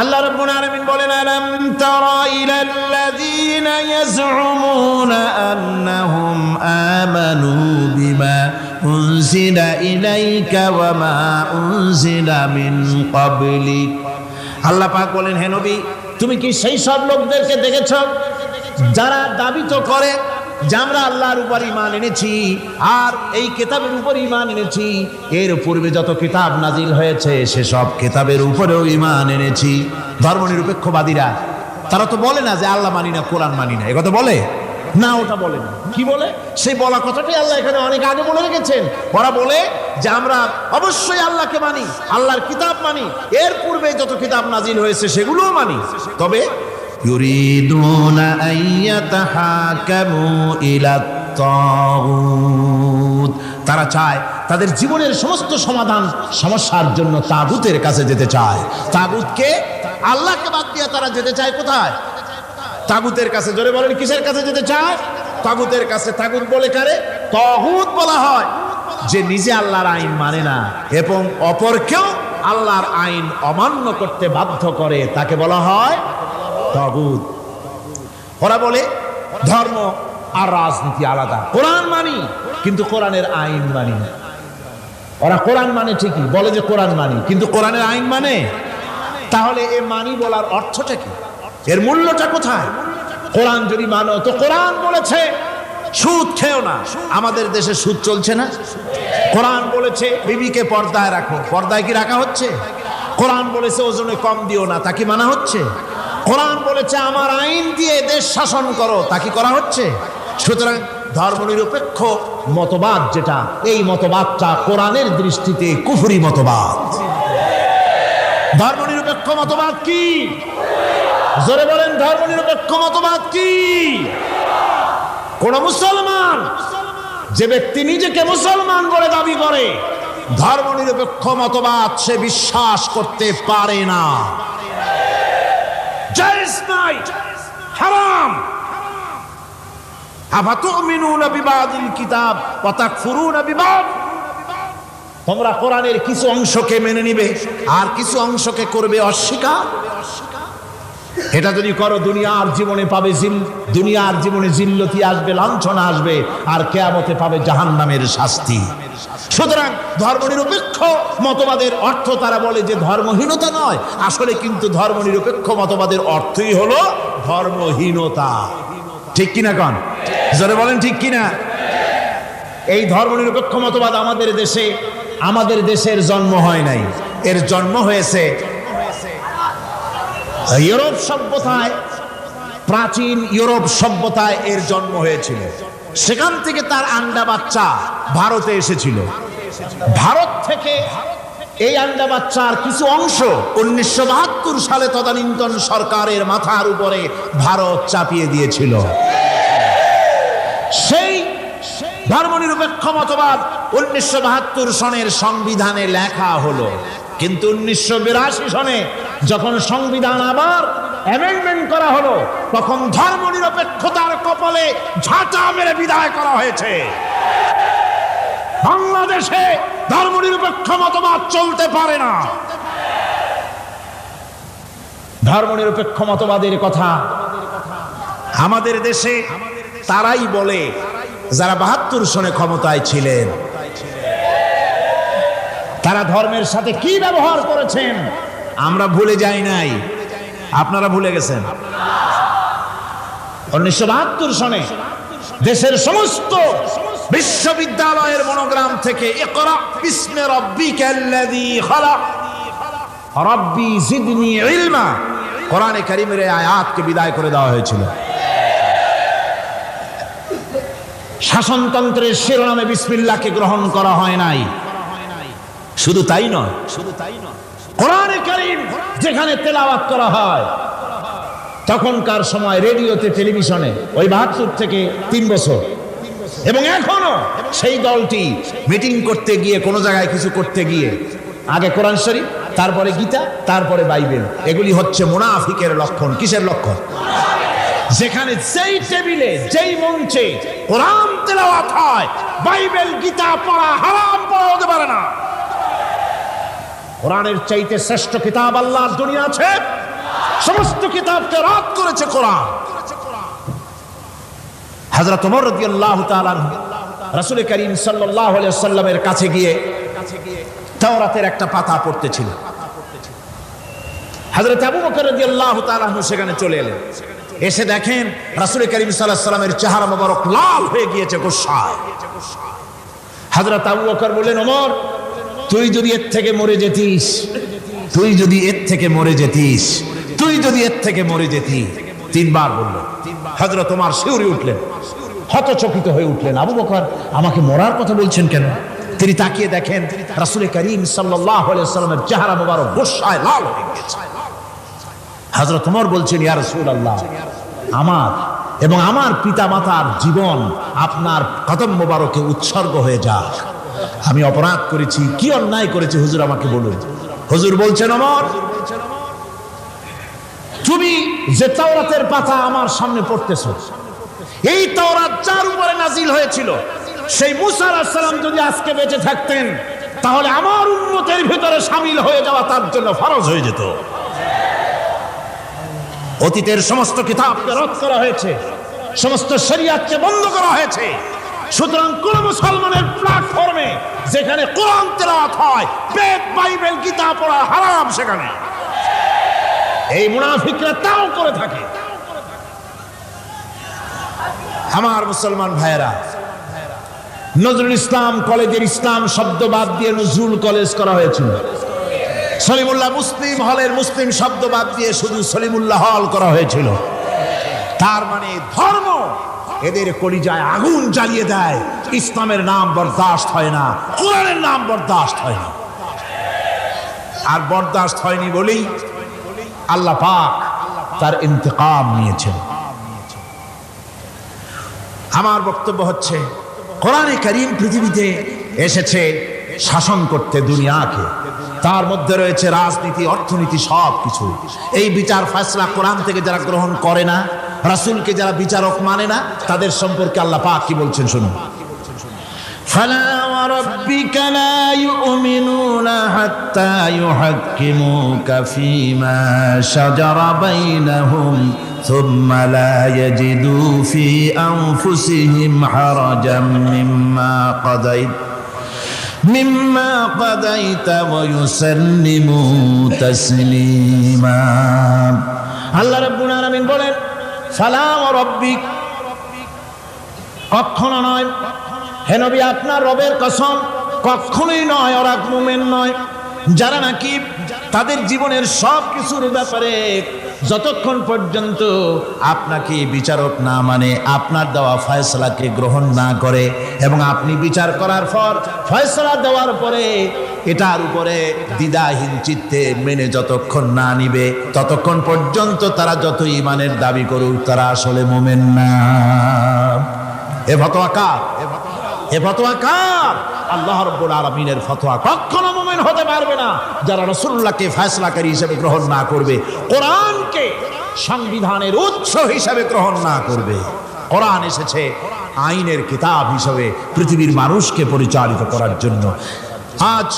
আল্লাহ রাব্বুল আলামিন বলেন, আলাম তারা ইলাল্লাযীনা ইয়াজউমুনা আন্নাহুম আমানু বিমা উনজিলা ইলাইকা ওয়া মা উনজিলা মিন ক্বাবলিক। আল্লাহ পাক বলেন, হে নবী, তুমি কি সেই সব লোকদেরকে দেখেছ যারা দাবি তো করে যে আমরা আল্লাহর উপর ঈমান এনেছি আর এই কিতাবের উপর ঈমান এনেছি, এর পূর্বে যত কিতাব নাজিল হয়েছে সেসব কিতাবের উপরেও ঈমান এনেছি। ধর্মনিরপেক্ষবাদীরা তারা তো বলে না যে আল্লাহ মানি না, কোরআন মানি না, একথা বলে না, ওটা বলে না। কি বলে? সেই বলা কথাটাই আল্লাহ এখানে অনেক আগে বলে রেখেছেন। ওরা বলে যে আমরা অবশ্যই আল্লাহকে মানি, আল্লাহর কিতাব মানি, এর পূর্বে যত কিতাব নাজিল হয়েছে সেগুলোও মানি, তবে ইউরিদুনা আইয়াতাহাকামু ইলাত তাগুত, তারা চায় তাদের জীবনের সমস্ত সমাধান সমস্যার জন্য তাগুতের কাছে যেতে চায়। তাগুতকে, আল্লাহকে বাদ দিয়ে তারা যেতে চায় কোথায়? তাগুতের কাছে। জোরে বলেন, কিসের কাছে যেতে চায়? তাগুতের কাছে। তাগুত বলে কারে? তাগুত বলা হয় যে নিজে আল্লাহর আইন মানে না এবং অপরকেও আল্লাহর আইন অমান্য করতে বাধ্য করে, তাকে বলা হয় তাগুত। ওরা বলে ধর্ম আর রাজনীতি আলাদা। কোরআন মানি কিন্তু কোরআনের আইন মানি না। ওরা কোরআন মানে ঠিকই, বলে যে কোরআন মানি, কিন্তু কোরআনের আইন মানে। তাহলে এ মানি বলার অর্থটা কি? এর মূল্যটা কোথায়? কোরআন যদি মানো তো কোরআন বলেছে সুদ খেও না। আমাদের দেশে সুদ চলছে না? কোরআন বলেছে বিবিকে পর্দায় রাখো, পর্দায় কি রাখা হচ্ছে? কোরআন বলেছে ওজনে কম দিও না, তা কি মানা হচ্ছে? কোরআন বলেছে আমার আইন দিয়ে দেশ শাসন করো, তা কি করা হচ্ছে? সুতরাং ধর্মনিরপেক্ষ মতবাদ যেটা, এই মতবাদটা কোরআনের দৃষ্টিতে কুফরি মতবাদ। ধর্মনিরপেক্ষ মতবাদ কি? জোরে বলেন, ধর্মনিরপেক্ষ মতবাদ কি? কোন মুসলমান, যে ব্যক্তি নিজেকে মুসলমান বলে দাবি করে, ধর্মনিরপেক্ষ মতবাদ সে বিশ্বাস করতে পারে না। জায়েজ নাই, হারাম। আফাতুমিনুনা বিবাদিল কিতাব ওয়া তাকফুরুনা বিবাদ। তোমরা কোরআনের কিছু অংশকে মেনে নিবে আর কিছু অংশকে করবে অস্বীকার। এটা যদি করো দুনিয়ার জীবনে পাবে দুনিয়ার জীবনে জিল্লতি আসবে, লাঞ্ছনা আসবে, আর কিয়ামতে পাবে জাহান্নামের শাস্তি। সুতরাং ধর্মনিরপেক্ষ মতবাদের অর্থ তারা বলে যে ধর্মহীনতা নয়, আসলে কিন্তু ধর্মনিরপেক্ষ মতবাদের অর্থই হলো ধর্মহীনতা। ঠিক কিনা কন? জোরে বলেন ঠিক কিনা? এই ধর্মনিরপেক্ষ মতবাদ আমাদের দেশের জন্ম হয় নাই, এর জন্ম হয়েছে ইউরোপ সভ্যতায়। প্রাচীন ইউরোপ সভ্যতায় এর জন্ম হয়েছিল। সেখান থেকে তার আন্ডা বাচ্চা ভারতে এসেছিল। ভারত থেকে এই আন্ডা বাচ্চার কিছু অংশ 1972 সালে তদানীন্তন সরকারের মাথার উপরে ভারত চাপিয়ে দিয়েছিল। সেই ধর্মনিরপেক্ষ মতবাদ 1972 সনের সংবিধানে লেখা হলো, কিন্তু 1982 সনে যখন সংবিধান আবার অ্যামেন্ডমেন্ট করা হলো, তখন ধর্মনিরপেক্ষতার কপালে ঝাঁটা মেরে বিদায় করা হয়েছে। বাংলাদেশে ধর্মনিরপেক্ষ মতবাদ চলতে পারে না। ধর্মনিরপেক্ষ মতবাদের কথা আমাদের দেশে তারাই বলে যারা 72 সনে ক্ষমতায় ছিলেন। তারা ধর্মের সাথে কি ব্যবহার করেছেন আমরা ভুলে যাই নাই। আপনারা ভুলে গেছেন 1972 সনে দেশের সমস্ত বিশ্ববিদ্যালয়ের মনোগ্রাম থেকে ইকরা বিসমি রাব্বিকাল্লাযী খালাক রাব্বি জিদনি ইলমা কোরআনে কারীমের এই আয়াতকে বিদায় করে দেওয়া হয়েছিল। শাসনতন্ত্রের শিরোনামে বিসমিল্লাহকে গ্রহণ করা হয় নাই। শুধু তাই নয়, কোরআনে কারীম যেখানে তেলাওয়াত করা হয় তখনকার সময় রেডিওতে টেলিভিশনে ওই 72 থেকে 3 বছর, এবং এখনো সেই দলটি মিটিং করতে গিয়ে কোনো জায়গায় কিছু করতে গিয়ে আগে কোরআন শরীফ, তারপরে গীতা, তারপরে বাইবেল, এগুলি হচ্ছে মুনাফিকের লক্ষণ। কিসের লক্ষণ? যেখানে যেই টেবিলে যেই মঞ্চে কোরআন তেলাওয়াত হয় বাইবেল গীতা পড়া হারাম, পড়া হতে পারে না। কোরআনের চাইতে শ্রেষ্ঠ কিতাব আল্লাহর দুনিয়া আছে? সমস্ত কিতাবকে রদ করেছে কোরআন। হযরত ওমর রাদিয়াল্লাহু তাআলা রাসূল করিম সাল্লাল্লাহু আলাইহি ওয়াসাল্লামের কাছে গিয়ে তাওরাতের একটা পাতা পড়তেছিল। হযরত আবু বকর রাদিয়াল্লাহু তাআলা সেখানে চলে এলেন, এসে দেখেন রাসূল করিম সাল্লাল্লাহু আলাইহি ওয়াসাল্লামের চেহারা মোবারক লাল হয়ে গিয়েছে গোসায়। হযরত আবু বকর বললেন, ওমর তুই যদি এর থেকে মরে যেতিস, তুই যদি এর থেকে মরে যেতিস, তুই যদি এর থেকে মরে যেতি। 3 বার বলল। হযরত ওমর শিউরে উঠলেন, হতচকিত হয়ে উঠলেন। আবু বকর আমাকে মরার কথা বলছেন কেন? তিনি তাকিয়ে দেখেন রাসূল করিম সাল্লাল্লাহু আলাইহি ওয়াসাল্লামের চেহারা মোবারক গোসায় লাল হয়ে গেছে। হযরত ওমর বলছেন, ইয়া রাসূলুল্লাহ, আমার এবং আমার পিতামাতার জীবন আপনার কদম মোবারকে উৎসর্গ হয়ে যাক। আমি অপরাধ করেছি, কি অন্যায় করেছি হুজুর আমাকে বলুন। হুজুর বলছেন, ওমর তুমি যে তাওরাতের পাতা আমার সামনে পড়তেছো, এই তাওরাত যার উপরে নাজিল হয়েছিল সেই মুসা আলাইহিস সালাম যদি আজকে বেঁচে থাকতেন তাহলে আমার উম্মতের ভিতরে শামিল হয়ে যাওয়া তার জন্য ফরজ হয়ে যেত। অতীতের সমস্ত কিতাবকে রদ করা হয়েছে, সমস্ত শরিয়াতকে বন্ধ করা হয়েছে। সুতরাং কোন মুসলমানের প্ল্যাটফর্মে যেখানে কোরআন তেলাওয়াত হয় বেদ বাইবেল গীতা পড়া হারাম। সেখানে এই মুনাফিকরা তাও করে থাকে। আমার মুসলমান ভাইয়েরা, নজরুল ইসলাম কলেজের ইসলাম শব্দ বাদ দিয়ে নজরুল কলেজ করা হয়েছিল। সলিমুল্লাহ মুসলিম হলের মুসলিম শব্দ বাদ দিয়ে শুধু সলিমুল্লাহ হল করা হয়েছিল। তার মানে ধর্ম এদের কলিজায় আগুন জ্বালিয়ে দেয়। ইসলামের নাম বরদাস্ত হয় না, কোরআনের নাম বরদাস্ত হয় না। আর বরদাস্ত হয়নি বলেই আল্লাহ পাক তার ইন্তেকাম নিয়েছেন। আমার বক্তব্য হচ্ছে, কোরআনে কারীম পৃথিবীতে এসেছে শাসন করতে দুনিয়াকে। তার মধ্যে রয়েছে রাজনীতি, অর্থনীতি, সব কিছু। এই বিচার ফয়সালা কোরআন থেকে যারা গ্রহণ করে না, রাসূলকে যারা বিচারক মানে না, তাদের সম্পর্কে আল্লাহ পাক কি বলছেন শুনুন। ফালা ওয়া রাব্বিকা লা ইউমিনুনা হাত্তা ইউহাক্কিমুকা ফীমা শাজারা বাইনাহুম সুম্মা লা ইয়াজিদু ফী আনফুসিহিম হারাজাম মিম্মা কাদাইতা ওয়া ইউসাল্লিমু তাসলিমা। আল্লাহ রাব্বুল আলামিন বলেন, ফালা ওয়া রাব্বিক, কখনো নয় হে নবী, আপনার রবের কসম, কখনোই নয়। ওরা মুমিন নয় যারা নাকি তাদের জীবনের সব কিছুর ব্যাপারে যতক্ষণ পর্যন্ত আপনাকে বিচারক না মানে, আপনার দেওয়া ফয়সালাকে গ্রহণ না করে, এবং আপনি বিচার করার পর ফয়সালা দেওয়ার পরে এটার উপরে দ্বিধাহীন চিত্তে মেনে যতক্ষণ না নিবে, ততক্ষণ পর্যন্ত তারা যত ঈমানের দাবি করুক, তারা আসলে মুমিন না। এ ফতোয়া কার? এ ফতোয়া কার? আল্লাহ রাব্বুল আলামিনের ফতোয়া। কখনো মুমিন হতে পারবে না যারা রাসূলুল্লাহকে ফয়সালাকারী হিসেবে গ্রহণ না করবে, কোরআনকে সংবিধানের উৎস হিসেবে গ্রহণ না করবে। কোরআন এসেছে আইনের কিতাব হিসেবে পৃথিবীর মানুষকে পরিচালিত করার জন্য। আজ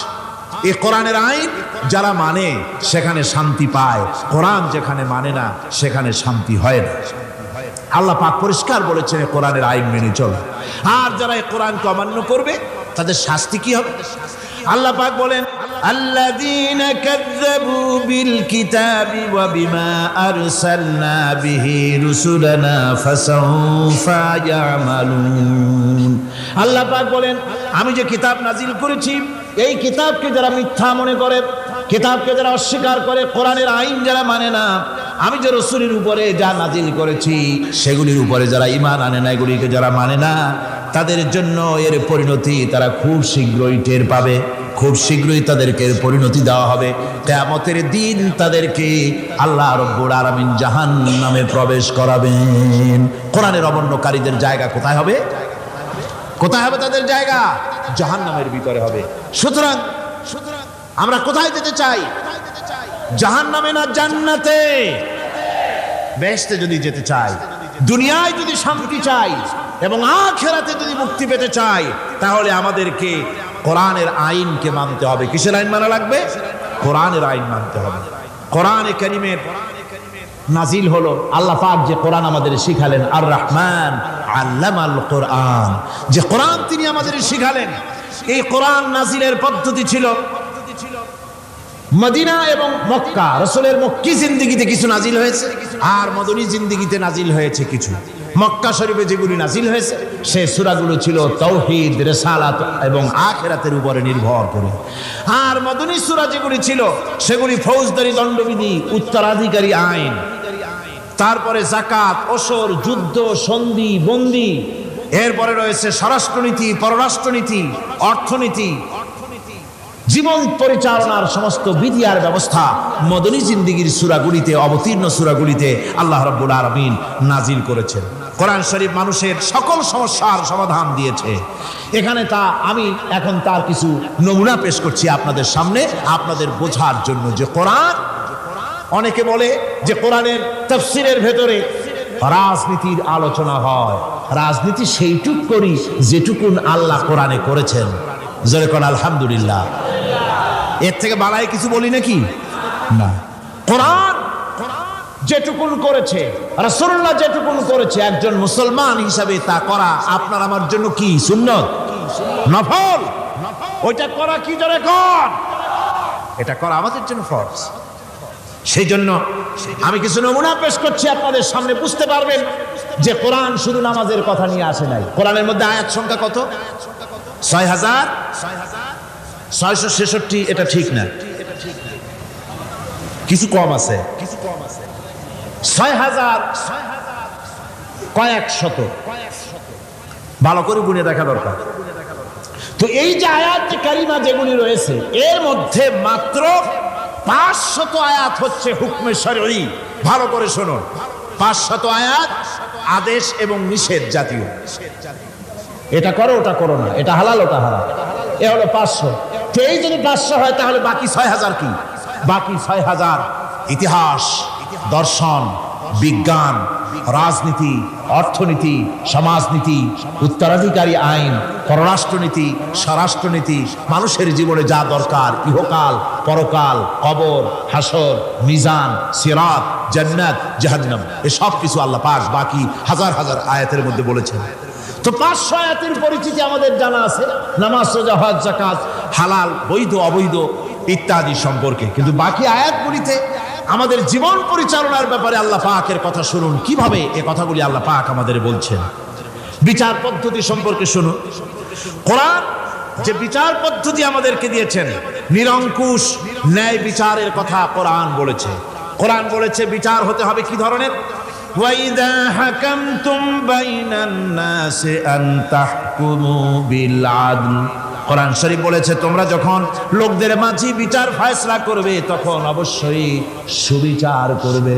এই কোরআনের আইন যারা মানে সেখানে শান্তি পায়, কোরআন যেখানে মানে না সেখানে শান্তি হয় না। আল্লাহ পাক পরিষ্কার বলেছেন কোরআনের আইন মেনে চলো। আর যারা এই কোরআনকে অমান্য করবে তাদের শাস্তি কি হবে? আল্লাহ পাক বলেন, الذين كذبوا بالكتاب وبما أرسلنا به رسلنا فسوف يعملون আল্লাহ পাক বলেন আমি যে কিতাব নাজিল করেছি এই কিতাবকে যারা মিথ্যা মনে করে কিতাবকে যারা অস্বীকার করে কোরআনের আইন যারা মানে না আমি যে রাসূলের উপরে যা নাজিল করেছি সেগুলির উপরে যারা ঈমান আনে না এগুলিকে যারা মানে না তাদের জন্য এর পরিণতি তারা খুব শীঘ্রই টের পাবে খুব শীঘ্রই তাদেরকে পরিণতি দেওয়া হবে কিয়ামতের দিন তাদেরকে আল্লাহ রাব্বুল আলামিন জাহান্নামে প্রবেশ করাবেন কোরআনের অমান্যকারীদের জায়গা কোথায় হবে কোথায় হবে তাদের জায়গা জাহান্নামের ভিতরে হবে সুতরাং আমরা কোথায় যেতে চাই জাহান্নামে না জান্নাতে বেহেশতে যদি যেতে চাই দুনিয়ায় যদি শান্তি চাই এবং আখিরাতে যদি মুক্তি পেতে চাই তাহলে আমাদেরকে কোরআনের আইনকে মানতে হবে কিসের আইন মানা লাগবে কোরআনের আইন মানতে হবে কোরআনে কারীমের নাজিল হলো আল্লাহ পাক যে কোরআন আমাদের শিখালেন আর রহমান আল্লামাল কোরআন যে কোরআন তিনি আমাদের শিখালেন এই কোরআন নাজিলের পদ্ধতি ছিল মদিনা এবং মক্কা রাসূলের মক্কি জিন্দেগিতে কিছু নাজিল হয়েছে আর মদনী জিন্দেগিতে নাজিল হয়েছে কিছু মক্কা শরীফে যেগুলি নাজিল হয়েছে সেই সূরাগুলো ছিল তাওহীদ রিসালাত এবং আখিরাতের উপরে নির্ভর করে আর মদনী সূরা যেগুলি ছিল সেগুলি ফৌজদারি দণ্ডবিধি উত্তরাধিকারী আইন তারপরে যাকাত ওসর যুদ্ধ সন্ধি বন্দী এরপরে রয়েছে স্বরাষ্ট্রনীতি পররাষ্ট্রনীতি অর্থনীতি জীবন পরিচালনার সমস্ত বিধি আর ব্যবস্থা মদনী জিন্দেগির সূরাগুলিতে অবতীর্ণ সূরাগুলিতে আল্লাহ রাব্বুল আলামিন নাজিল করেছেন কোরআন শরীফ মানুষের সকল সমস্যার সমাধান দিয়েছে এখানে আমি এখন তার কিছু নমুনা পেশ করছি আপনাদের সামনে আপনাদের বোঝার জন্য যে কোরআন অনেকে বলে যে কোরআনের তাফসীরের ভেতরে রাজনীতির আলোচনা হয় রাজনীতি সেইটুক করি যেটুকুন আল্লাহ কোরআনে করেছেন জোরে কোন আলহামদুলিল্লাহ এর থেকে বালাই কিছু বলি নাকি না কোরআন যেটুকুন করেছে রাসূলুল্লাহ যেটুকুন করেছে একজন মুসলমান হিসাবে তা করা আপনার আমার জন্য কি সুন্নত নফল ওইটা করা কি জোরে কোন এটা করা আমাদের জন্য ফরজ সেই জন্য আমি কিছু নমুনা পেশ করছি আপনাদের সামনে বুঝতে পারবেন যে কোরআন শুধু নামাজের কথা নিয়ে আসে নাই কোরআনের মধ্যে আয়াত সংখ্যা কত ৬,৬৬৬ এটা ঠিক না কিছু কম আছে ৬,০০০ কয়েক শত ভালো করে গুনে দেখা দরকার তো এই যে আয়াত কারিমা যেগুলি রয়েছে এর মধ্যে মাত্র ৫০০ আয়াত হচ্ছে হুকমে শরঈ ভালো করে শুনুন ৫০০ আয়াত আদেশ এবং নিষেধ জাতীয় এটা করো ওটা করো না এটা হালাল ওটা হারাম এ হলো ৫০০ তো এই যদি ৫০০ হয় তাহলে বাকি ৬,০০০ কি বাকি ৬,০০০ ইতিহাস দর্শন বিজ্ঞান রাজনীতি অর্থনীতি সমাজনীতি উত্তরাধিকারী আইন পররাষ্ট্রনীতি স্বরাষ্ট্রনীতি মানুষের জীবনে যা দরকার ইহকাল পরকাল কবর হাসর মিজান সিরাত জান্নাত জাহান্নাম এসব কিছু আল্লাহ পাক বাকি হাজার হাজার আয়াতের মধ্যে বলেছেন তো ৫০০ আয়াতের পরিচিতি আমাদের জানা আছে নামাজ রোজা হজ যাকাত হালাল বৈধ অবৈধ ইত্যাদি সম্পর্কে কিন্তু বাকি আয়াতগুলিতে আমাদের জীবন পরিচালনার ব্যাপারে আল্লাহ পাকের কথা শুনুন কিভাবে এই কথাগুলি আল্লাহ পাক আমাদের বলছেন বিচার পদ্ধতি সম্পর্কে শুনুন কোরআন যে বিচার পদ্ধতি আমাদেরকে দিয়েছেন নিরঙ্কুশ ন্যায় বিচারের কথা কোরআন বলেছে বিচার হতে হবে কি ধরনের ওয়াইদা হাকামতুম বাইনান নাসি আন তাহকুমু বিল আদল কোরআন শরীফ বলেছে তোমরা যখন লোকদের মাঝে বিচার ফয়সালা করবে তখন অবশ্যই সুবিচার করবে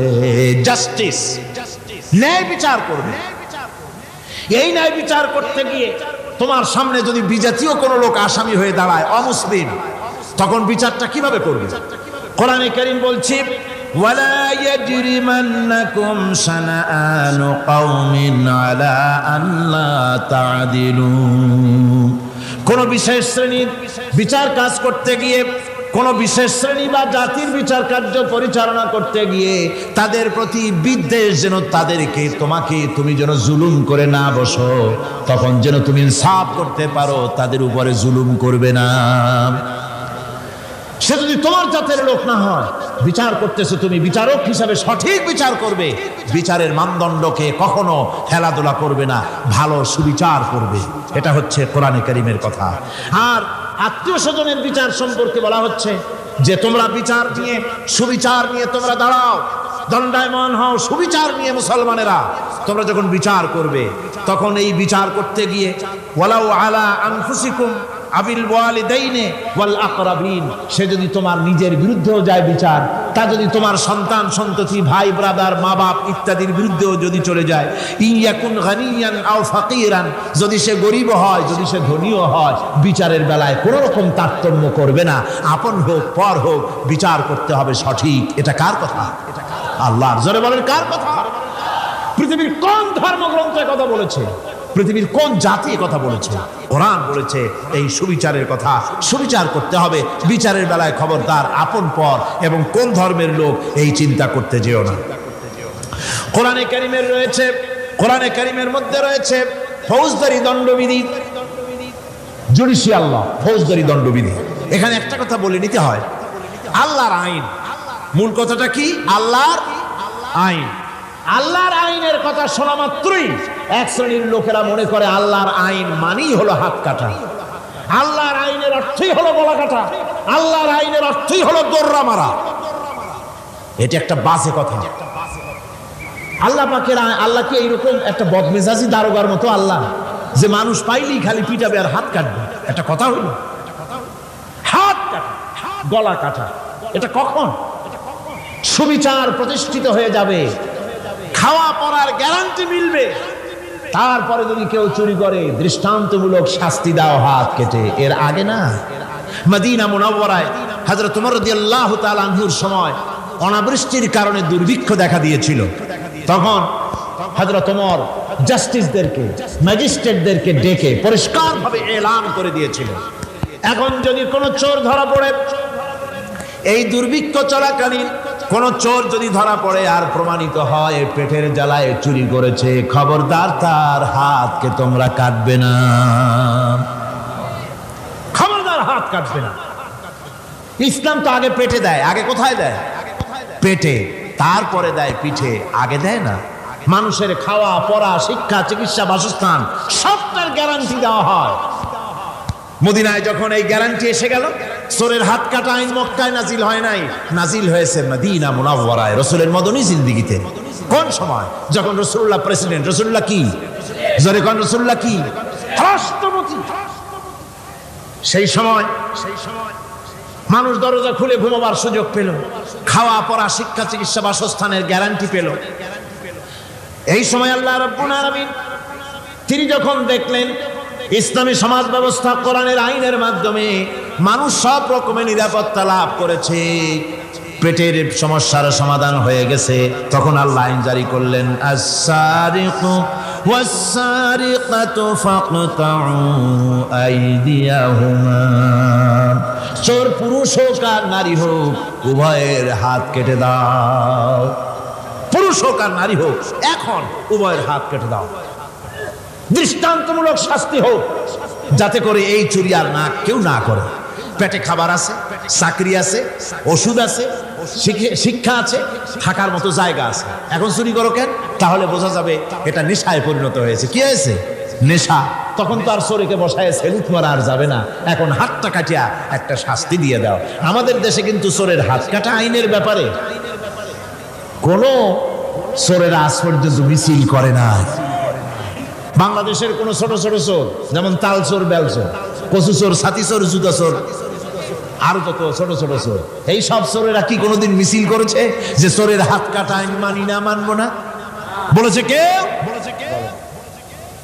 জাস্টিস ন্যায় বিচার করবে এই ন্যায় বিচার করতে গিয়ে তোমার সামনে যদি বিজাতীয় কোনো লোক আসামি হয়ে দাঁড়ায় অমুসলিম তখন বিচারটা কিভাবে করবে কোরআনে কারীম বলছে ওয়ালা ইয়াজরিমান্নাকুম শানাআনু কওমিন আলা আল্লা তা'দিলু কোন বিশেষ শ্রেণীর বিচার কাজ করতে গিয়ে কোন বিশেষ শ্রেণী বা জাতির বিচার কার্য পরিচালনা করতে গিয়ে তাদের প্রতি বিদ্বেষ যেন তাদেরকে তুমি যেন জুলুম করে না বসো তখন যেন তুমি ইনসাফ করতে পারো তাদের উপরে জুলুম করবে না সে যদি তোমার জাতের লোক না হয়, বিচার করতেছো তুমি, বিচারক হিসাবে সঠিক বিচার করবে, বিচারের মানদণ্ডকে কখনো খেলাধুলা করবে না, ভালো সুবিচার করবে। এটা হচ্ছে কোরআনে কারীমের কথা। আর আত্মীয় স্বজনের বিচার সম্পর্কে বলা হচ্ছে যে তোমরা বিচার নিয়ে, সুবিচার নিয়ে তোমরা দাঁড়াও, দণ্ডায়মান হও সুবিচার নিয়ে। মুসলমানেরা তোমরা যখন বিচার করবে, তখন এই বিচার করতে গিয়ে ওয়ালাউ আলা আনফুসিকুম আবিল ওয়ালিদাইনে ওয়াল আকরাবিন, সে যদি তোমার নিজের বিরুদ্ধেও যায় বিচার, তা যদি তোমার সন্তান সন্ততি ভাই ব্রাদার মা বাপ ইত্যাদির বিরুদ্ধেও যদি চলে যায়, ইয়াকুন গানিয়ান আও ফাকিরান, যদি সে গরিব হয় যদি সে ধনীও হয়, বিচারের বেলায় কোনো রকম তারতম্য করবে না, আপন হোক পর হোক বিচার করতে হবে সঠিক। এটা কার কথা? আল্লাহর। জোরে বলেন কার কথা? পৃথিবীর কোন ধর্মগ্রন্থে কথা বলেছে? পৃথিবীর কোন জাতি কথা বলেছে? কোরআন বলেছে এই সুবিচারের কথা। সুবিচার করতে হবে, বিচারের বেলায় খবরদার আপন পর এবং কোন ধর্মের লোক এই চিন্তা করতে যেও না। কোরআনে কারীমের রয়েছে, কোরআনে কারীমের মধ্যে রয়েছে ফৌজদারি দণ্ডবিধি, জুডিশিয়াল ল, ফৌজদারি দণ্ডবিধি। এখানে একটা কথা বলে নিতে হয়, আল্লাহর আইন, মূল কথাটা কি? আল্লাহর আইন। আল্লাহর আইনের কথা শোনা মাত্রই এক শ্রেণীর লোকেরা মনে করে আল্লাহর আইন মানেই হলো হাত কাটা, আল্লাহর আইনের অর্থই হলো গলা কাটা, আল্লাহর আইনের অর্থই হলো দৌড়া মারা। এটা একটা বাজে কথা। আল্লাহ পাকের আল্লাহ কি এইরকম একটা বদমেজাজি দারোগার মতো আল্লাহ যে মানুষ পাইলেই খালি পিটাবে আর হাত কাটবে? একটা কথা হইল? হাত কাটা, গলা কাটা, এটা কখন? সুবিচার প্রতিষ্ঠিত হয়ে যাবে, খাওয়া পড়ার গ্যারান্টি মিলবে, তারপরে যদি কেউ চুরি করে দৃষ্টান্তমূলক শাস্তি দাও হাত কেটে। এর আগে না। মদিনা মুনাওয়ারায় হযরত ওমর রাদিয়াল্লাহু তাআলা আনহুর সময় অনাবৃষ্টির কারণে দুর্ভিক্ষ দেখা দিয়েছিল। তখন হযরত ওমর জাস্টিসদেরকে, ম্যাজিস্ট্রেটদেরকে ডেকে পরিষ্কারভাবে এলান করে দিয়েছিল, এখন যদি কোনো চোর ধরা পড়ে, এই দুর্ভিক্ষ চলাকালীন কোন চোর যদি ধরা পড়ে আর প্রমাণিত হয় পেটের জ্বালায় চুরি করেছে, খবরদার তার হাতকে তোমরা কাটবে না, খবরদার হাত কাটবে না। ইসলাম তো আগে পেটে দেয়। আগে কোথায় দেয়? পেটে, তারপরে দেয় পিঠে, আগে দেয় না। মানুষের খাওয়া পড়া শিক্ষা চিকিৎসা বাসস্থান সবটার গ্যারান্টি দেওয়া হয়। মদিনায় যখন এই গ্যারান্টি এসে গেল, চোরের হাত কাটা আইন মক্কায় নাজিল হয় নাই, নাজিল হয়েছে মদিনা মুনাওয়ারায় রাসূলের মদনী জিন্দেগিতে। কোন সময়? যখন রাসূলুল্লাহ প্রেসিডেন্ট। রাসূলুল্লাহ কি? জোরে কোন? রাসূলুল্লাহ কি? রাষ্ট্রপতি। সেই সময় মানুষ দরজা খুলে ঘুমাবার সুযোগ পেল, খাওয়া পড়া শিক্ষা চিকিৎসা বাসস্থানের গ্যারান্টি পেল। এই সময় আল্লাহ রাব্বুল আলামিন তিনি যখন দেখলেন ইসলামী সমাজ ব্যবস্থা কোরআনের আইনের মাধ্যমে মানুষ সব রকমের নিরাপত্তা লাভ করেছে, পেটের সমস্যার সমাধান হয়ে গেছে, তখন আল্লাহ আইন জারি করলেন, আস-সারিকু ওয়াস-সারিকাতু ফাকতাউ আইদিয়াহুমা, চোর পুরুষ হোক আর নারী হোক উভয়ের হাত কেটে দাও। পুরুষ হোক আর নারী হোক এখন উভয়ের হাত কেটে দাও। দৃষ্টান্তমূলক শাস্তি হোক, যাতে করে এই চুরি আর না কেউ না করে। পেটে খাবার আছে, চাকরি আছে, ওষুধ আছে, শিক্ষা আছে, থাকার মতো জায়গা আছে, এখন চুরি করো কেন? তাহলে বোঝা যাবে এটা নেশায় পরিণত হয়েছে। কি হয়েছে? নেশা। তখন তো আর চোরকে বসায় সেলুট মারা আর যাবে না, এখন হাতটা কাটিয়া একটা শাস্তি দিয়ে দাও। আমাদের দেশে কিন্তু চোরের হাত কাটা আইনের ব্যাপারে কোন চোরের আজ পর্যন্ত মিছিল করে না। বাংলাদেশের কোন ছোট ছোট চোর, যেমন তাল চোর, বেল চোর, কচু চোর, ছাতি চোর, জুতা চোর, আরো যত ছোট ছোট চোর, এই সব চোরেরা কি কোনোদিন মিছিল করেছে যে চোরের হাত কাটা আইন মানি না, মানবো না? বলেছে কেউ?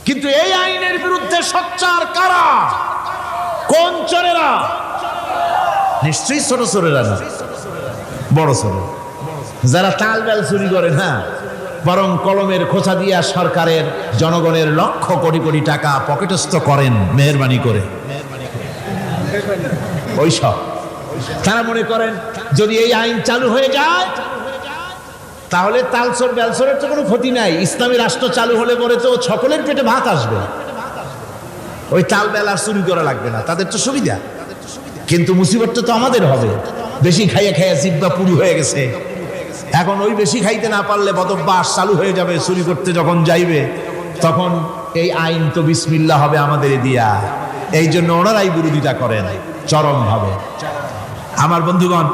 কিন্তু এই আইনের বিরুদ্ধে সোচ্চার কারা? কোন চোরেরা? নিশ্চয়ই ছোট চোরেরা না, বড় চোর, যারা তাল বেল চুরি করে না, বরং কলমের খোঁচা দিয়া সরকারের জনগণের লক্ষ কোটি কোটি টাকা পকেটস্থ করেন মেহেরবানি করে। ওইসব তারা মনে করেন যদি এই আইন চালু হয়ে যায় তাহলে তালচোর বেলচোরের তো কোনো ক্ষতি নাই, ইসলামী রাষ্ট্র চালু হলে পরে তো সকলের পেটে ভাত আসবে, ওই তাল বেল আর চুরি করা লাগবে না, তাদের তো সুবিধা। কিন্তু মুসিবতটা তো আমাদের হবে। বেশি খাইয়ে খাইয়ে জিব্বা পুরি হয়ে গেছে। এখন ওই বেশি খাইতে না পারলে বদভ্যাস চালু হয়ে যাবে। চুরি করতে যখন যাইবে তখন এই আইন তো বিসমিল্লাহ হবে আমাদের দিয়া। এই জন্য ওনারাই বিরোধিতা করেন চরম ভাবে। আমার বন্ধুগণ,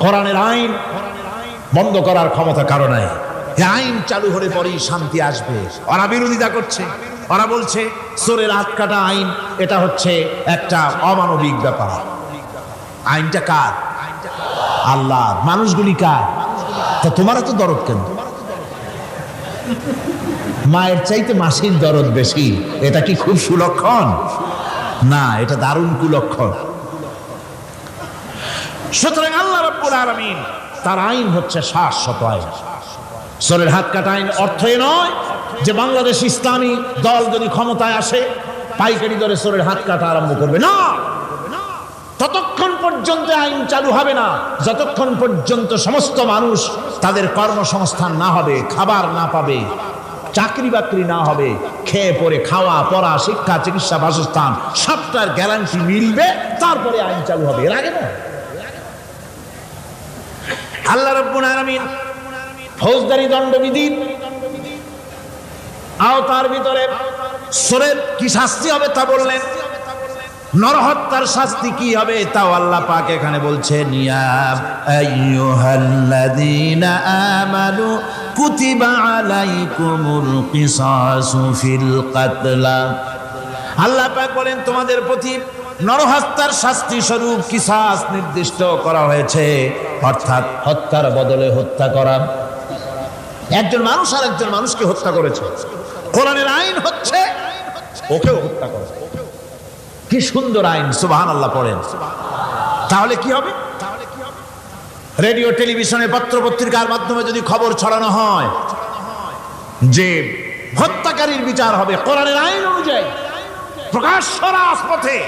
কোরআনের আইন বন্ধ করার ক্ষমতা কারো নাই। এই আইন চালু হলে পরেই শান্তি আসবে। ওরা বিরোধিতা করছে, ওরা বলছে চোরের হাত কাটা আইন, এটা হচ্ছে একটা অমানবিক ব্যাপার। আইনটা কার? আল্লাহ। মানুষগুলি কার? তা তোমারও তো দরদ কেন? মায়ের চাইতে মাসির দরদ বেশি, এটা কি খুব সুলক্ষণ? না, এটা দারুণ কুলক্ষণ। সুতরাং আল্লাহ রাব্বুল আলামিন তার আইন হচ্ছে শাশ্বত আইন। চোরের হাত কাটা আইন অর্থ এ নয় যে বাংলাদেশ ইসলামী দল যদি ক্ষমতায় আসে পাইকারি দরে চোরের হাত কাটা আরম্ভ করবে না। ততক্ষণ পর্যন্ত আইন চালু হবে না যতক্ষণ পর্যন্ত সমস্ত মানুষ তাদের কর্মসংস্থান না হবে, খাবার না পাবে, চাকরি বাকরি না হবে, খেয়ে পরে খাওয়া পড়া শিক্ষা চিকিৎসা বাসস্থান সবটার গ্যারান্টি মিলবে, তারপরে আইন চালু হবে। এর আগে না। আল্লাহ রাব্বুল আলামিন ফৌজদারি দণ্ডবিধির আওতার ভিতরে চোরের কি শাস্তি হবে তা বললেন। নরহত্যার শাস্তি কি হবে তাও আল্লাহ পাক এখানে বলছেন, ইয়া আইয়ুহাল্লাযীনা আমানু কুতিবা আলাইকুমুল কিসাসু ফিল কাতলা। আল্লাহ পাক বলেন তোমাদের প্রতি নরহত্যার শাস্তি স্বরূপ কিসাস নির্দিষ্ট করা হয়েছে, অর্থাৎ হত্যার বদলে হত্যা করা। একজন মানুষ আর একজন মানুষকে হত্যা করেছে, কোরআনের আইন হচ্ছে ওকেও হত্যা করা। কি সুন্দর আইন, সুবহানাল্লাহ পড়েন। তাহলে কি হবে? রেডিও টেলিভিশনে পত্র পত্রিকার মাধ্যমে যদি খবর ছড়ানো হয় যে হত্যাকারীর বিচার হবে কোরআনের আইন অনুযায়ী, প্রকাশ্য রাজপথে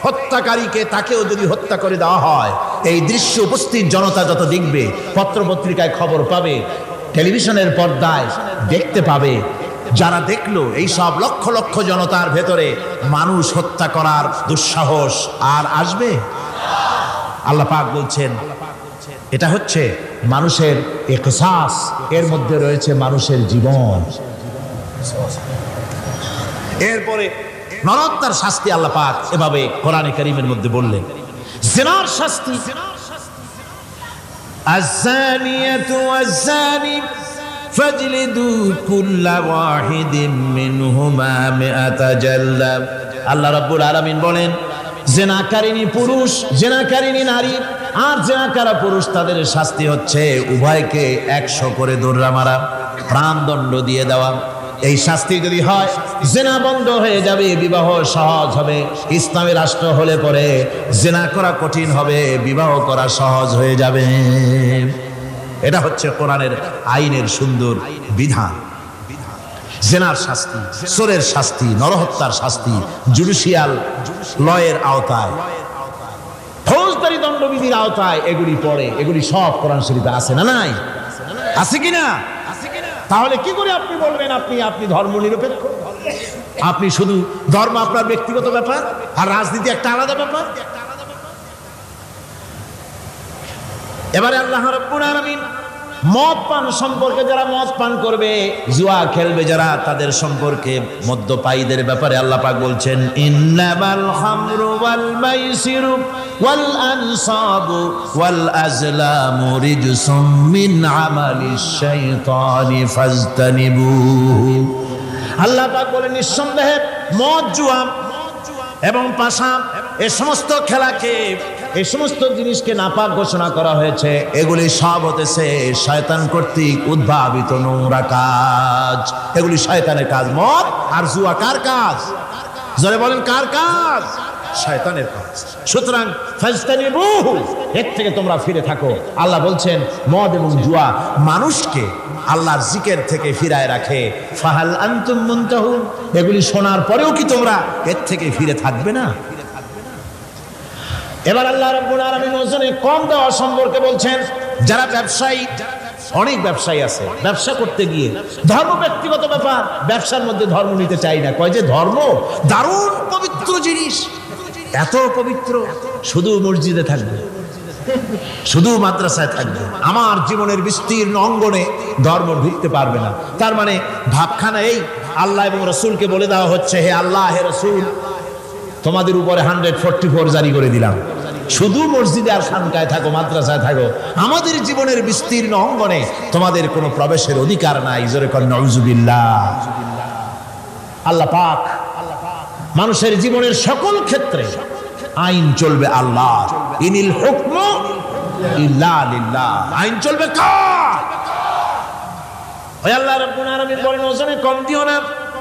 হত্যাকারীকে তাকেও যদি হত্যা করে দেওয়া হয়, এই দৃশ্য উপস্থিত জনতা যত দেখবে, পত্র পত্রিকায় খবর পাবে, টেলিভিশনের পর্দায় দেখতে পাবে, যারা দেখলো এই সব লক্ষ লক্ষ জনতার ভেতরে মানুষ হত্যা করার দুঃসাহস আর আসবে? আল্লাহ পাক বলছেন এটা হচ্ছে মানুষের কিসাস, এর মধ্যে রয়েছে মানুষের জীবন। এরপরে নরহত্যার শাস্তি আল্লাহ পাক এভাবে কোরআনে কারীমের মধ্যে বললেন। জিনার শাস্তি, আয-যানিয়াতু ওয়াজ-যানি ফাজলিদু কুল্লা ওয়াহিদিম মিনহুমা মিআতা জালদা। আল্লাহ রাব্বুল আলামিন বলেন, জিনাকারিনী পুরুষ, জিনাকারিনী নারী আর জিনাকারা পুরুষ, তাদের শাস্তি হচ্ছে উভয়কে 100 করে দৌড়া মারা, প্রাণদণ্ড দিয়ে দেওয়া। এই শাস্তি যদি হয় জিনা বন্ধ হয়ে যাবে, বিবাহ সহজ হবে। ইসলামী রাষ্ট্র হলে পরে জিনা করা কঠিন হবে, বিবাহ করা সহজ হয়ে যাবে। এটা হচ্ছে কোরআনের আইনের সুন্দর বিধান। জিনার শাস্তি, চোরের শাস্তি, নরহত্যার শাস্তি জুডিশিয়াল লয়ের আওতায়, ফৌজদারি দণ্ডবিধির আওতায় এগুলি পড়ে। এগুলি সব কোরআন শরীফে আছে না নাই? আছে কিনা? তাহলে কি করে আপনি বলবেন আপনি ধর্ম নিরপেক্ষ? আপনি শুধু ধর্ম আপনার ব্যক্তিগত ব্যাপার আর রাজনীতি একটা আলাদা ব্যাপার। এবারে আল্লাহ রাব্বুল আলামিন মদ পান সম্পর্কে, যারা মদ পান করবে, জুয়া খেলবে যারা, তাদের সম্পর্কে মদ্যপায়ীদের ব্যাপারে আল্লাহ পাক বলছেন, ইন্নামাল খামরু ওয়াল মাইসিরু ওয়াল আনসাবু ওয়াল আজলামু রিজসুম মিন আমালিশ শাইতানি ফাজতানিবুহু। আল্লাহ পাক বলেন নিঃসন্দেহে মদ, জুয়া এবং পাশা, এই সমস্ত খেলাকে, এই সমস্ত জিনিসকে নাপাক ঘোষণা করা হয়েছে। এগুলি সব হতেছে শয়তান কর্তৃক উদ্ভাবিত নোংরা কাজ। এগুলি শয়তানের কাজ। মদ আর জুয়া কার কাজ? জোরে বলেন, কার কাজ? শয়তানের কাজ। সুতরাং ফাজতানিবুহু, এর থেকে তোমরা ফিরে থাকো। আল্লাহ বলছেন মদ এবং জুয়া মানুষকে আল্লাহর জিকির থেকে ফিরায় রাখে। ফাহাল আনতুম মুনতাহুন, এগুলি শোনার পরেও কি তোমরা এর থেকে ফিরে থাকবে না? এবার আল্লাহ রাব্বুল আলামিন ওজনে কম দেওয়া সম্পর্কে বলছেন, যারা ব্যবসায়ী, অনেক ব্যবসায়ী আছে, ব্যবসা করতে গিয়ে ধর্ম ব্যক্তিগত ব্যাপার, ব্যবসার মধ্যে ধর্ম নিতে চাই না, কয় যে ধর্ম দারুণ পবিত্র জিনিস, এত পবিত্র, শুধু মসজিদে থাকবে, শুধু মাদ্রাসায় থাকবে, আমার জীবনের বিস্তীর্ণ অঙ্গনে ধর্ম ঢুকতে পারবে না। তার মানে ভাবখানা এই, আল্লাহ এবং রসুলকে বলে দেওয়া হচ্ছে, হে আল্লাহ হে রসুল, তোমাদের উপরে 144 জারি করে দিলাম, শুধু মসজিদে আর খানকায় থাকো, মাদ্রাসায় থাকো, আমাদের জীবনের বিস্তীর্ণ অঙ্গনে তোমাদের কোনো প্রবেশের অধিকার নাই। জোরে কর নাউজুবিল্লাহ। আল্লাহ পাক মানুষের জীবনের সকল ক্ষেত্রে আইন চলবে আল্লাহ, ইনিল হুকমু ইল্লা লিল্লাহ, আইন চলবে কার? ওই আল্লাহ রাব্বুল আলামিন বলেন, ওজনে কম দিও না,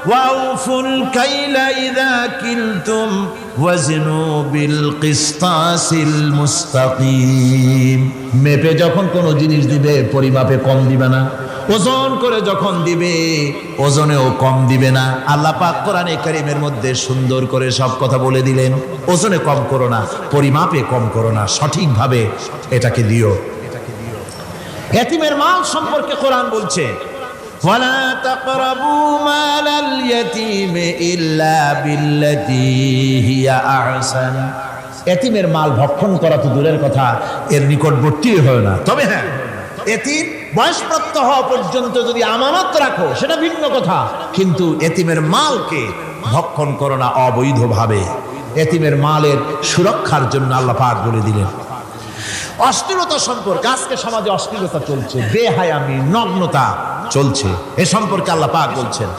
ওয়াউফুল কাইলা ইযা কিলতুম ওয়াজনু বিল কিসতাসিল মুস্তাকিম। মেপে যখন কোনো জিনিস দিবে পরিমাপে কম দিবে না, ওজন করে যখন দিবে ওজনেও কম দিবে না। আল্লাহ পাক কোরআনে কারীমের মধ্যে সুন্দর করে সব কথা বলে দিলেন, ওজনে কম করো না, পরিমাপে কম করো না, সঠিকভাবে এটাকে দিও। ইতিমের মাল সম্পর্কে কোরআন বলছে, ওয়ালা তাকরাবু মালাল ইয়াতীম ইল্লা বিল্লাতী হিয়া আহসান। ইতিমের মাল ভক্ষণ করা তো দূরের কথা, এর নিকটবর্তী হয় না। তবে হ্যাঁ, এতিম বয়সপ্রাপ্ত হওয়া পর্যন্ত যদি আমানত রাখো সেটা ভিন্ন কথা, কিন্তু এতিমের মালকে ভক্ষণ করো না অবৈধভাবে। এতিমের মালের সুরক্ষার জন্য আল্লাহ পাক বলে দিলেন। অশ্লীলতা সম্পর্কে, আজকে সমাজে অশ্লীলতা চলছে, বেহায়ামি, নগ্নতা চলছে, এ সম্পর্কে আল্লাহ পাক বলছেন,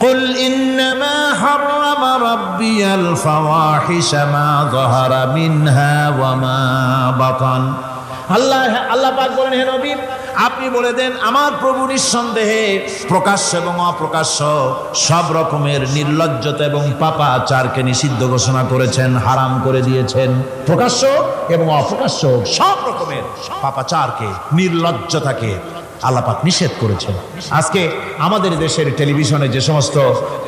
কুল ইন্নামা হারামা রাব্বিয়াল ফাওয়াহিশা মা যাহারা মিনহা ওয়া মা বাতান। আল্লাহ পাক বলেন, হে নবী আপনি বলে দেন, আমার প্রভু নিঃসন্দেহে প্রকাশ্য এবং অপ্রকাশ্য সব রকমের নির্লজ্জতা এবং পাপাচারকে নিষিদ্ধ ঘোষণা করেছেন, হারাম করে দিয়েছেন। প্রকাশ্য এবং অপ্রকাশ্য সব রকমের পাপাচারকে, নির্লজ্জতাকে আল্লাহ পাক নিষেধ করেছেন। আজকে আমাদের দেশের টেলিভিশনে যে সমস্ত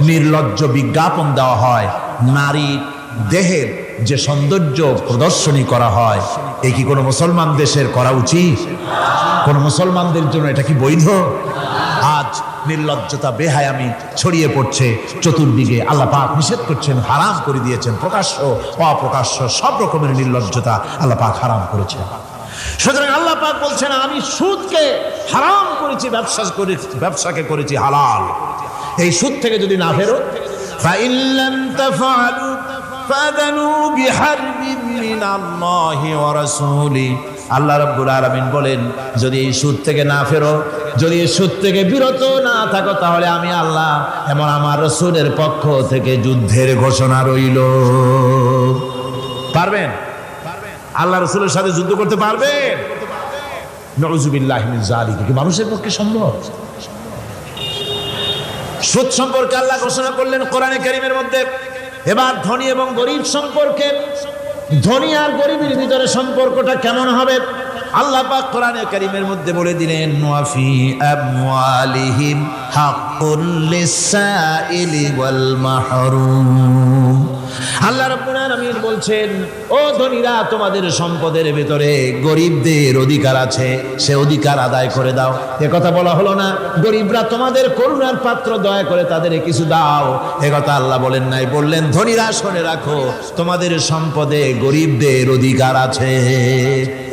নির্লজ্জ বিজ্ঞাপন দেওয়া হয়, নারী দেহের যে সৌন্দর্য প্রদর্শনী করা হয়, এ কি কোনো মুসলমান দেশের করা উচিত? কোন মুসলমানদের জন্য এটা কি বৈধ? আজ নির্লজ্জতা, বেহায়ামি ছড়িয়ে পড়ছে চতুর্দিকে। আল্লাহ পাক নিষেধ করছেন, হারাম করে দিয়েছেন। প্রকাশ্য অপ্রকাশ্য সব রকমের নির্লজ্জতা আল্লাহ পাক হারাম করেছেন। সুতরাং আল্লাহ পাক বলছেন, আমি সুদকে হারাম করেছি, ব্যবসাকে করেছি হালাল। এই সুদ থেকে যদি না ফেরো, ফাইন লাম তাফআলু ফাযানু বিহারবিন মিনাল্লাহি ওয়া রাসূলি। আল্লাহ রাব্বুল আলামিন বলেন, যদি এই সুদ থেকে না ফেরো, যদি এই সুদ থেকে বিরত না থাকো, তাহলে আমি আল্লাহ এবং আমার রাসূলের পক্ষ থেকে যুদ্ধের ঘোষণা রইল। পারবেন? আল্লাহ রাসূলের সাথে যুদ্ধ করতে পারবেন? নাউযুবিল্লাহি মিন যালিক। কি মানুষের পক্ষে সম্ভব? সুদ সম্পর্কে আল্লাহ ঘোষণা করলেন কোরআনে কারীমের মধ্যে। এবার ধনী এবং গরিব সম্পর্কে, ধনী আর গরিবের ভিতরে সম্পর্কটা কেমন হবে আল্লাহ পাক কোরআনে কারীমের মধ্যে বলে দিলেন, ওয়া ফি আমওয়ালিহিম হাক্কুল লিসাইলি ওয়াল মাহরুম। আল্লাহ রাব্বুল আলামিন বলছেন, ও ধনীরা, তোমাদের সম্পদের ভিতরে গরিবদের অধিকার আছে, সে অধিকার আদায় করে দাও। এ কথা বলা হলো না, গরিবরা তোমাদের করুণার পাত্র, দয়া করে তাদের কিছু দাও, এ কথা আল্লাহ বলেন নাই। বললেন, ধনীরা শুনে রাখো, তোমাদের সম্পদে গরিবদের অধিকার আছে,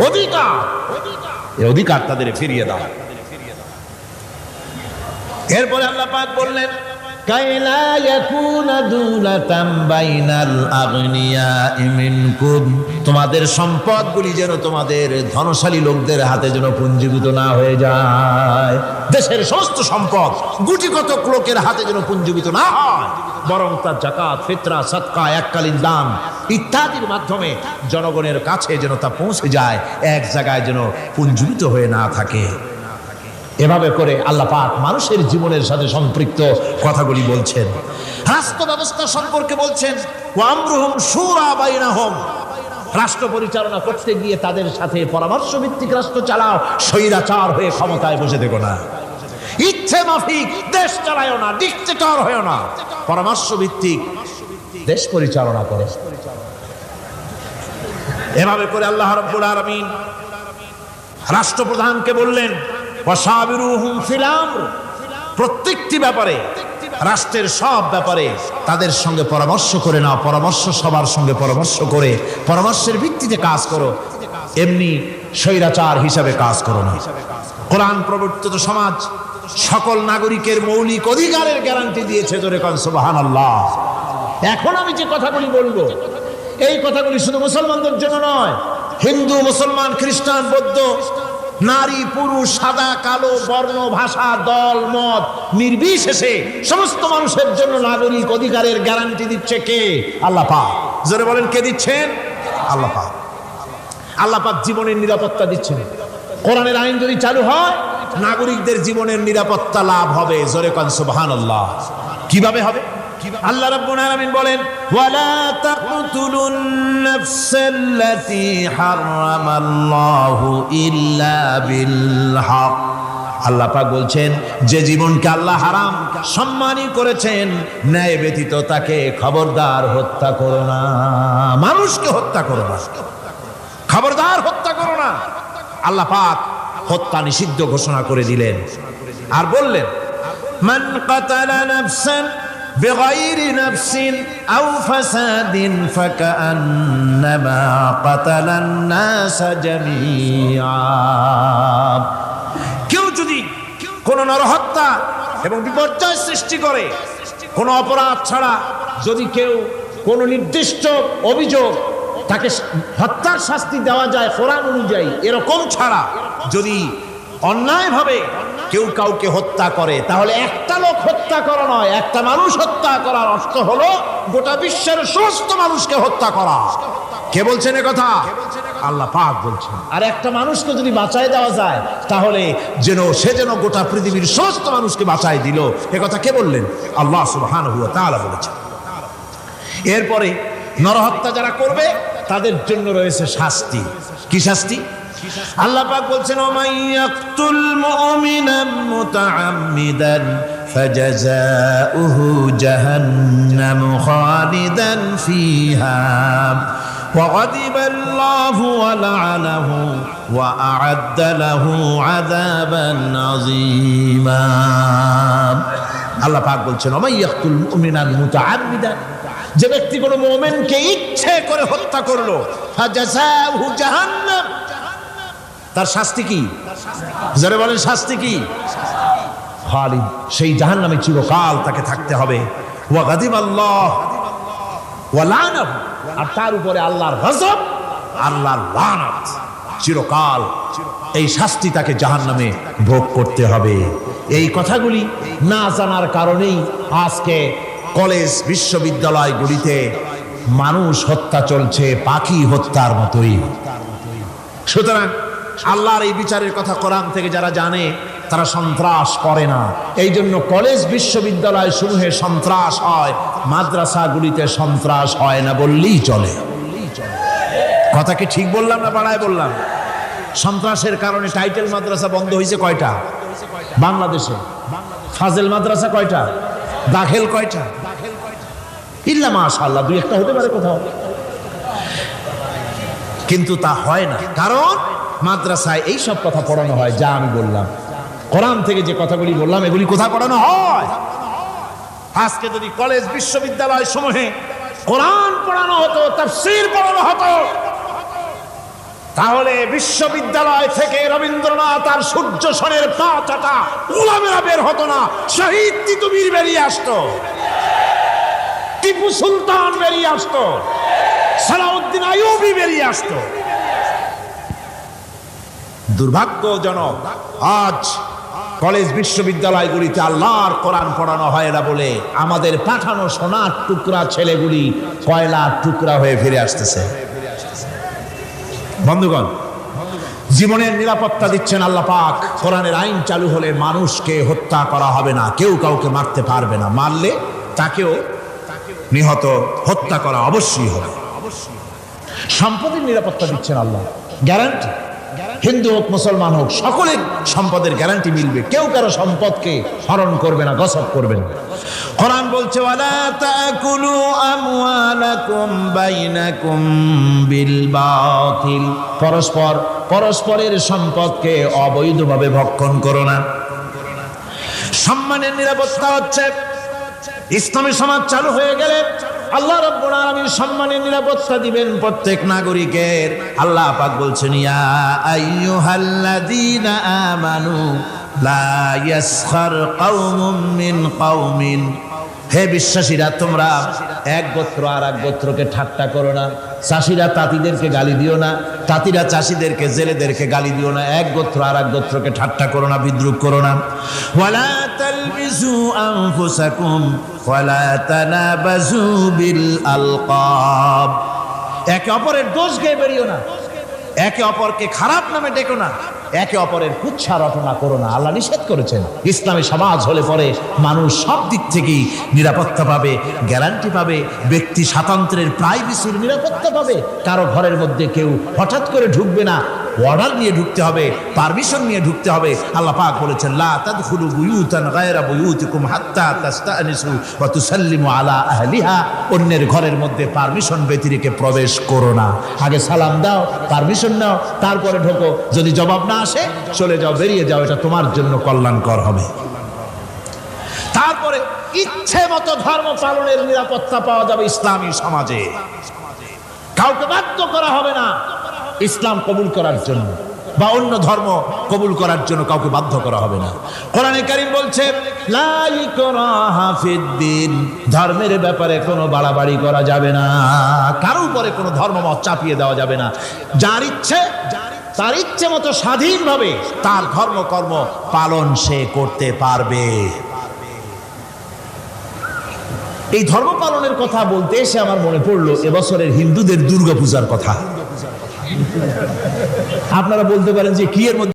অধিকার, এই অধিকার তাদের ফিরিয়ে দাও। এরপরে আল্লাহ পাক বললেন, কাইলা ইয়াকুনা দুলাতাম বাইনাল আগনিয়াই মিনকুম। তোমাদের সম্পদগুলি যেন তোমাদের ধনশালী লোকদের হাতে যেন পুঞ্জীভূত না হয়ে যায়। দেশের সমস্ত সম্পদ গুটি কতক লোকের হাতে যেন পুঞ্জীভূত না হয়, বরং তার যাকাত, ফিতরা, সাদকা, এককালীন দান ইত্যাদির মাধ্যমে জনগণের কাছে যেন তা পৌঁছে যায়, এক জায়গায় যেন পুঞ্জীভূত হয়ে না থাকে। এভাবে করে আল্লাহ পাক মানুষের জীবনের সাথে সম্পৃক্ত কথাগুলি বলছেন। রাষ্ট্র ব্যবস্থা সম্পর্কে বলছেন, ওয়া আমরুহুম শুরা বাইনাহুম। রাষ্ট্র পরিচালনা করতে গিয়ে তাদের সাথে পরামর্শ ভিত্তিক রাষ্ট্র চালাও, স্বৈরাচার হয়ে ক্ষমতায় বসে থেকো না। ইচ্ছে মাফিক দেশ চালায়ও না, ডিক্টেটর হয়েও না, পরামর্শ ভিত্তিক দেশ পরিচালনা করো। এভাবে করে আল্লাহ রাব্বুল আলামিন রাষ্ট্রপ্রধানকে বললেন, ওয়াসাবিরুহুম ফিল আমর। প্রত্যেকটি ব্যাপারে রাষ্ট্রের সব ব্যাপারে তাদের সঙ্গে পরামর্শ করে নাও, পরামর্শ সবার সঙ্গে পরামর্শ করে পরামর্শের ভিত্তিতে কাজ করো, এমনি স্বৈরাচার হিসাবে কাজ করো না। কোরআন প্রবর্তিত সমাজ সকল নাগরিকের মৌলিক অধিকারের গ্যারান্টি দিয়েছে, জোরে কোন সুবহানাল্লাহ। এখন আমি যে কথাগুলি বলবো, এই কথাগুলি শুধু মুসলমানদের জন্য নয়, হিন্দু, মুসলমান, খ্রিস্টান, বৌদ্ধ, নারী, পুরুষ, সাদা, কালো, বর্ণ, ভাষা, দল, মত নির্বিশেষে সমস্ত মানুষের জন্য নাগরিক অধিকারের গ্যারান্টি দিচ্ছে কে? আল্লাহ পাক। জোরে বলেন, কে দিচ্ছেন? আল্লাহ পাক। আল্লাহ পাক জীবনের নিরাপত্তা দিচ্ছেন। কোরআনের আইন যদি চালু হয়, নাগরিকদের জীবনের নিরাপত্তা লাভ হবে। জোরে কোন সুবহানাল্লাহ। কিভাবে হবে? আল্লাহ রাব্বুল আলামিন বলেন, ওয়ালা তাকতুলুন নাফসাল্লাতী হারামাল্লাহু ইল্লা বিল হক। আল্লাহ পাক বলছেন, যে জীবনকে আল্লাহ হারাম সম্মানই করেছেন, ন্যায় ব্যতীত তাকে খবরদার হত্যা করো না। মানুষকে হত্যা করো না, খবরদার হত্যা করো না। আল্লাহ পাক হত্যা নিষিদ্ধ ঘোষণা করে দিলেন, আর বললেন, মান কাতালা নাফসান বিগাইরি নাফসিন আও ফাসাদিন ফাকান্নামা কাতালান নাস জামিআ। কেউ যদি কোন নরহত্যা এবং বিপর্যয় সৃষ্টি করে, কোন অপরাধ ছাড়া যদি কেউ কোন নির্দিষ্ট অভিযোগ তাকে হত্যার শাস্তি দেওয়া যায় কোরআন অনুযায়ী, এরকম ছাড়া যদি অন্যায়ভাবে কেউ কাউকে হত্যা করে, তাহলে একটা লোক হত্যা করা নয়, একটা মানুষ হত্যা করার অর্থ হলো গোটা বিশ্বের সমস্ত মানুষকে হত্যা করা। কে বলছেন এ কথা? আল্লাহ পাক বলছেন। আর একটা মানুষকে যদি বাঁচায় দেওয়া যায়, তাহলে সে যেন গোটা পৃথিবীর সমস্ত মানুষকে বাঁচায় দিল। এ কথা কে বললেন? আল্লাহ সুবহানাহু ওয়া তাআলা বলেছেন। এরপরে নরহত্যা যারা করবে তাদের জন্য রয়েছে শাস্তি। কি শাস্তি? আল্লাহ পাক বলছেন, ওমাই ইয়াকতুল মুমিনান মুতাআম্মিদান ফাজাযাউহু জাহান্নামু খালিদান ফিহা ওয়া গাদিবাল্লাহু ওয়া লা'নাহু ওয়া আ'আদ্দা লাহু আযাবান আযীমা। আল্লাহ পাক বলছেন, ওমাই ইয়াকতুল মুমিনান মুতাআম্মিদান, যে ব্যক্তি কোনো মুমিনকে ইচ্ছে করে হত্যা করলো, ফাজাযাউহু জাহান্নাম, তার শাস্তি কি? যারা বলেন শাস্তি কি? খালিদ, সেই জাহান্নামে চিরকাল তাকে থাকতে হবে। ওয়া গাদিবাল্লাহ ওয়া লা'নাহু, আর তার উপরে আল্লাহর গজব, আল্লাহর লানত, চিরকাল এই শাস্তি তাকে জাহান্নামে ভোগ করতে হবে। এই কথাগুলি না জানার কারণেই আজকে কলেজ বিশ্ববিদ্যালয়গুলিতে মানুষ হত্যা চলছে পাখি হত্যার মতোই। সুতরাং আল্লাহর এই বিচারের কথা কোরআন থেকে যারা জানে, তারা সন্ত্রাস করে না। এই জন্য কলেজ বিশ্ববিদ্যালয় সমূহে সন্ত্রাস হয়, মাদ্রাসাগুলিতে সন্ত্রাস হয় না বললেই চলে। কথা কি ঠিক বললাম না বাড়ায় বললাম? সন্ত্রাসের কারণে টাইটেল মাদ্রাসা বন্ধ হয়েছে কয়টা বাংলাদেশে? ফাজেল মাদ্রাসা কয়টা? দাখিল কয়টা? ইল্লা মাশাআল্লাহ দুই একটা হতে পারে কোথাও, কিন্তু তা হয় না। কারণ মাদ্রাসায় এই সব কথা পড়ানো হয় যা আমি বললাম। কোরআন থেকে যে কথাগুলি বললাম এগুলি কোথায় পড়ানো হয়? আজকে যদি কলেজ বিশ্ববিদ্যালয় সমূহে কোরআন পড়ানো হতো, তাফসীর পড়ানো হতো, তাহলে বিশ্ববিদ্যালয় থেকে রবীন্দ্রনাথ আর সূর্য সেনের পা চাটা উলামেরা বের হতো না, শহীদ তিতুমীর বেরিয়ে আসতো, টিপু সুলতান বেরিয়ে আসতো, সালাউদ্দিন আইয়ুবী বেরিয়ে আসতো। দুর্ভাগ্যজনক, আজ কলেজ বিশ্ববিদ্যালয়গুলিতে আল্লাহর কোরআন পড়ানো হয় না বলে আমাদের পাঠানো সোনার টুকরা ছেলেগুলি কয়লার টুকরা হয়ে ফিরে আসতেছে। বন্ধুগণ, জীবনের নিরাপত্তা দিচ্ছেন আল্লাহ পাক। কোরআনের আইন চালু হলে মানুষকে হত্যা করা হবে না, কেউ কাউকে মারতে পারবে না, মারলে তাকেও নিহত হত্যা করা অবশ্যই হবে। সম্পদের নিরাপত্তা দিচ্ছেন আল্লাহ, গ্যারান্টি। হিন্দু হোক মুসলমান হোক সকলের সম্পদের গ্যারান্টি মিলবে, কেউ কারো সম্পদকে হরণ করবে না, গসব করবে না। কোরআন বলছে, ওয়ালা তাকুলু আমওয়ালাকুম বাইনাকুম বিল বাতিল, পরস্পরের সম্পদকে অবৈধভাবে ভক্ষণ করো না। সম্মানের নিরাপত্তা হচ্ছে ইসলামী সমাজ চালু হয়ে গেলে আল্লাহ রাব্বুল আলামিন সম্মানের নিরাপত্তা দিবেন প্রত্যেক নাগরিকের। আল্লাহ পাক বলছেন, ইয়া আইয়ুহাল্লাযীনা আমানু লা ইয়াসখার কওমুম মিন কওমিন, হে বিশ্বাসীরা তোমরা এক গোত্র আর এক গোত্রকে ঠাট্টা করো না। চাষিরা তাঁতিদেরকে গালি দিও না, তাঁতিরা চাষিদেরকে জেলেদেরকে গালি দিও না। এক গোত্র আর এক গোত্রকে ঠাট্টা করো না, বিদ্রুপ করো না। ওয়ালা তালবিসু আনফুসাকুম ওয়ালা তানাবাজু বিল আলকাব, একে অপরের দোষ গেয়ে বেরিও না, একে অপরকে খারাপ নামে ডেকো না, একে অপরের কুচ্ছা রটনা করো না। আল্লাহ নিষেধ করেছেন। ইসলামী সমাজ হলে পরে মানুষ সব দিক থেকেই নিরাপত্তা পাবে, গ্যারান্টি পাবে, ব্যক্তি স্বাতন্ত্র্যের প্রাইভেসির নিরাপত্তা পাবে। কারো ঘরের মধ্যে কেউ হঠাৎ করে ঢুকবে না, অর্ডার নিয়ে ঢুকতে হবে, পারমিশন নিয়ে ঢুকতে হবে। আল্লাহ পাক বলেছেন, লা তাদখুলু বুয়ুতান গায়রা বুয়ুতিকুম হাত্তা তাস্তানিসু ওয়া তুসাল্লিমু আলা আহলিহা, অন্যের ঘরের মধ্যে পারমিশন ব্যতিরেকে প্রবেশ করো না। আগে সালাম দাও, পারমিশন নাও, তারপরে ঢোকো। যদি জবাব না আসে চলে যাও, বেরিয়ে যাও, এটা তোমার জন্য কল্যাণকর হবে। তারপরে ইচ্ছে মতো ধর্ম পালনের নিরাপত্তা পাওয়া যাবে ইসলামী সমাজে। কাউকে বাধ্য করা হবে না ইসলাম কবুল করার জন্য, বা অন্য ধর্ম কবুল করার জন্য কাউকে বাধ্য করা হবে না। কোরআনে কারীম বলছে, লা ইকরাহা ফিদ্দিন, ধর্মের ব্যাপারে কোনো বাড়াবাড়ি করা যাবে না, কারো উপরে কোনো ধর্মমত চাপিয়ে দেওয়া যাবে না। যার ইচ্ছে তার ইচ্ছে মতো স্বাধীনভাবে তার ধর্ম কর্ম পালন সে করতে পারবে। এই ধর্ম পালনের কথা বলতে এসে আমার মনে পড়লো এবছরের হিন্দুদের দুর্গাপূজার কথা। আপনারা বলতে পারেন যে কি এর মধ্যে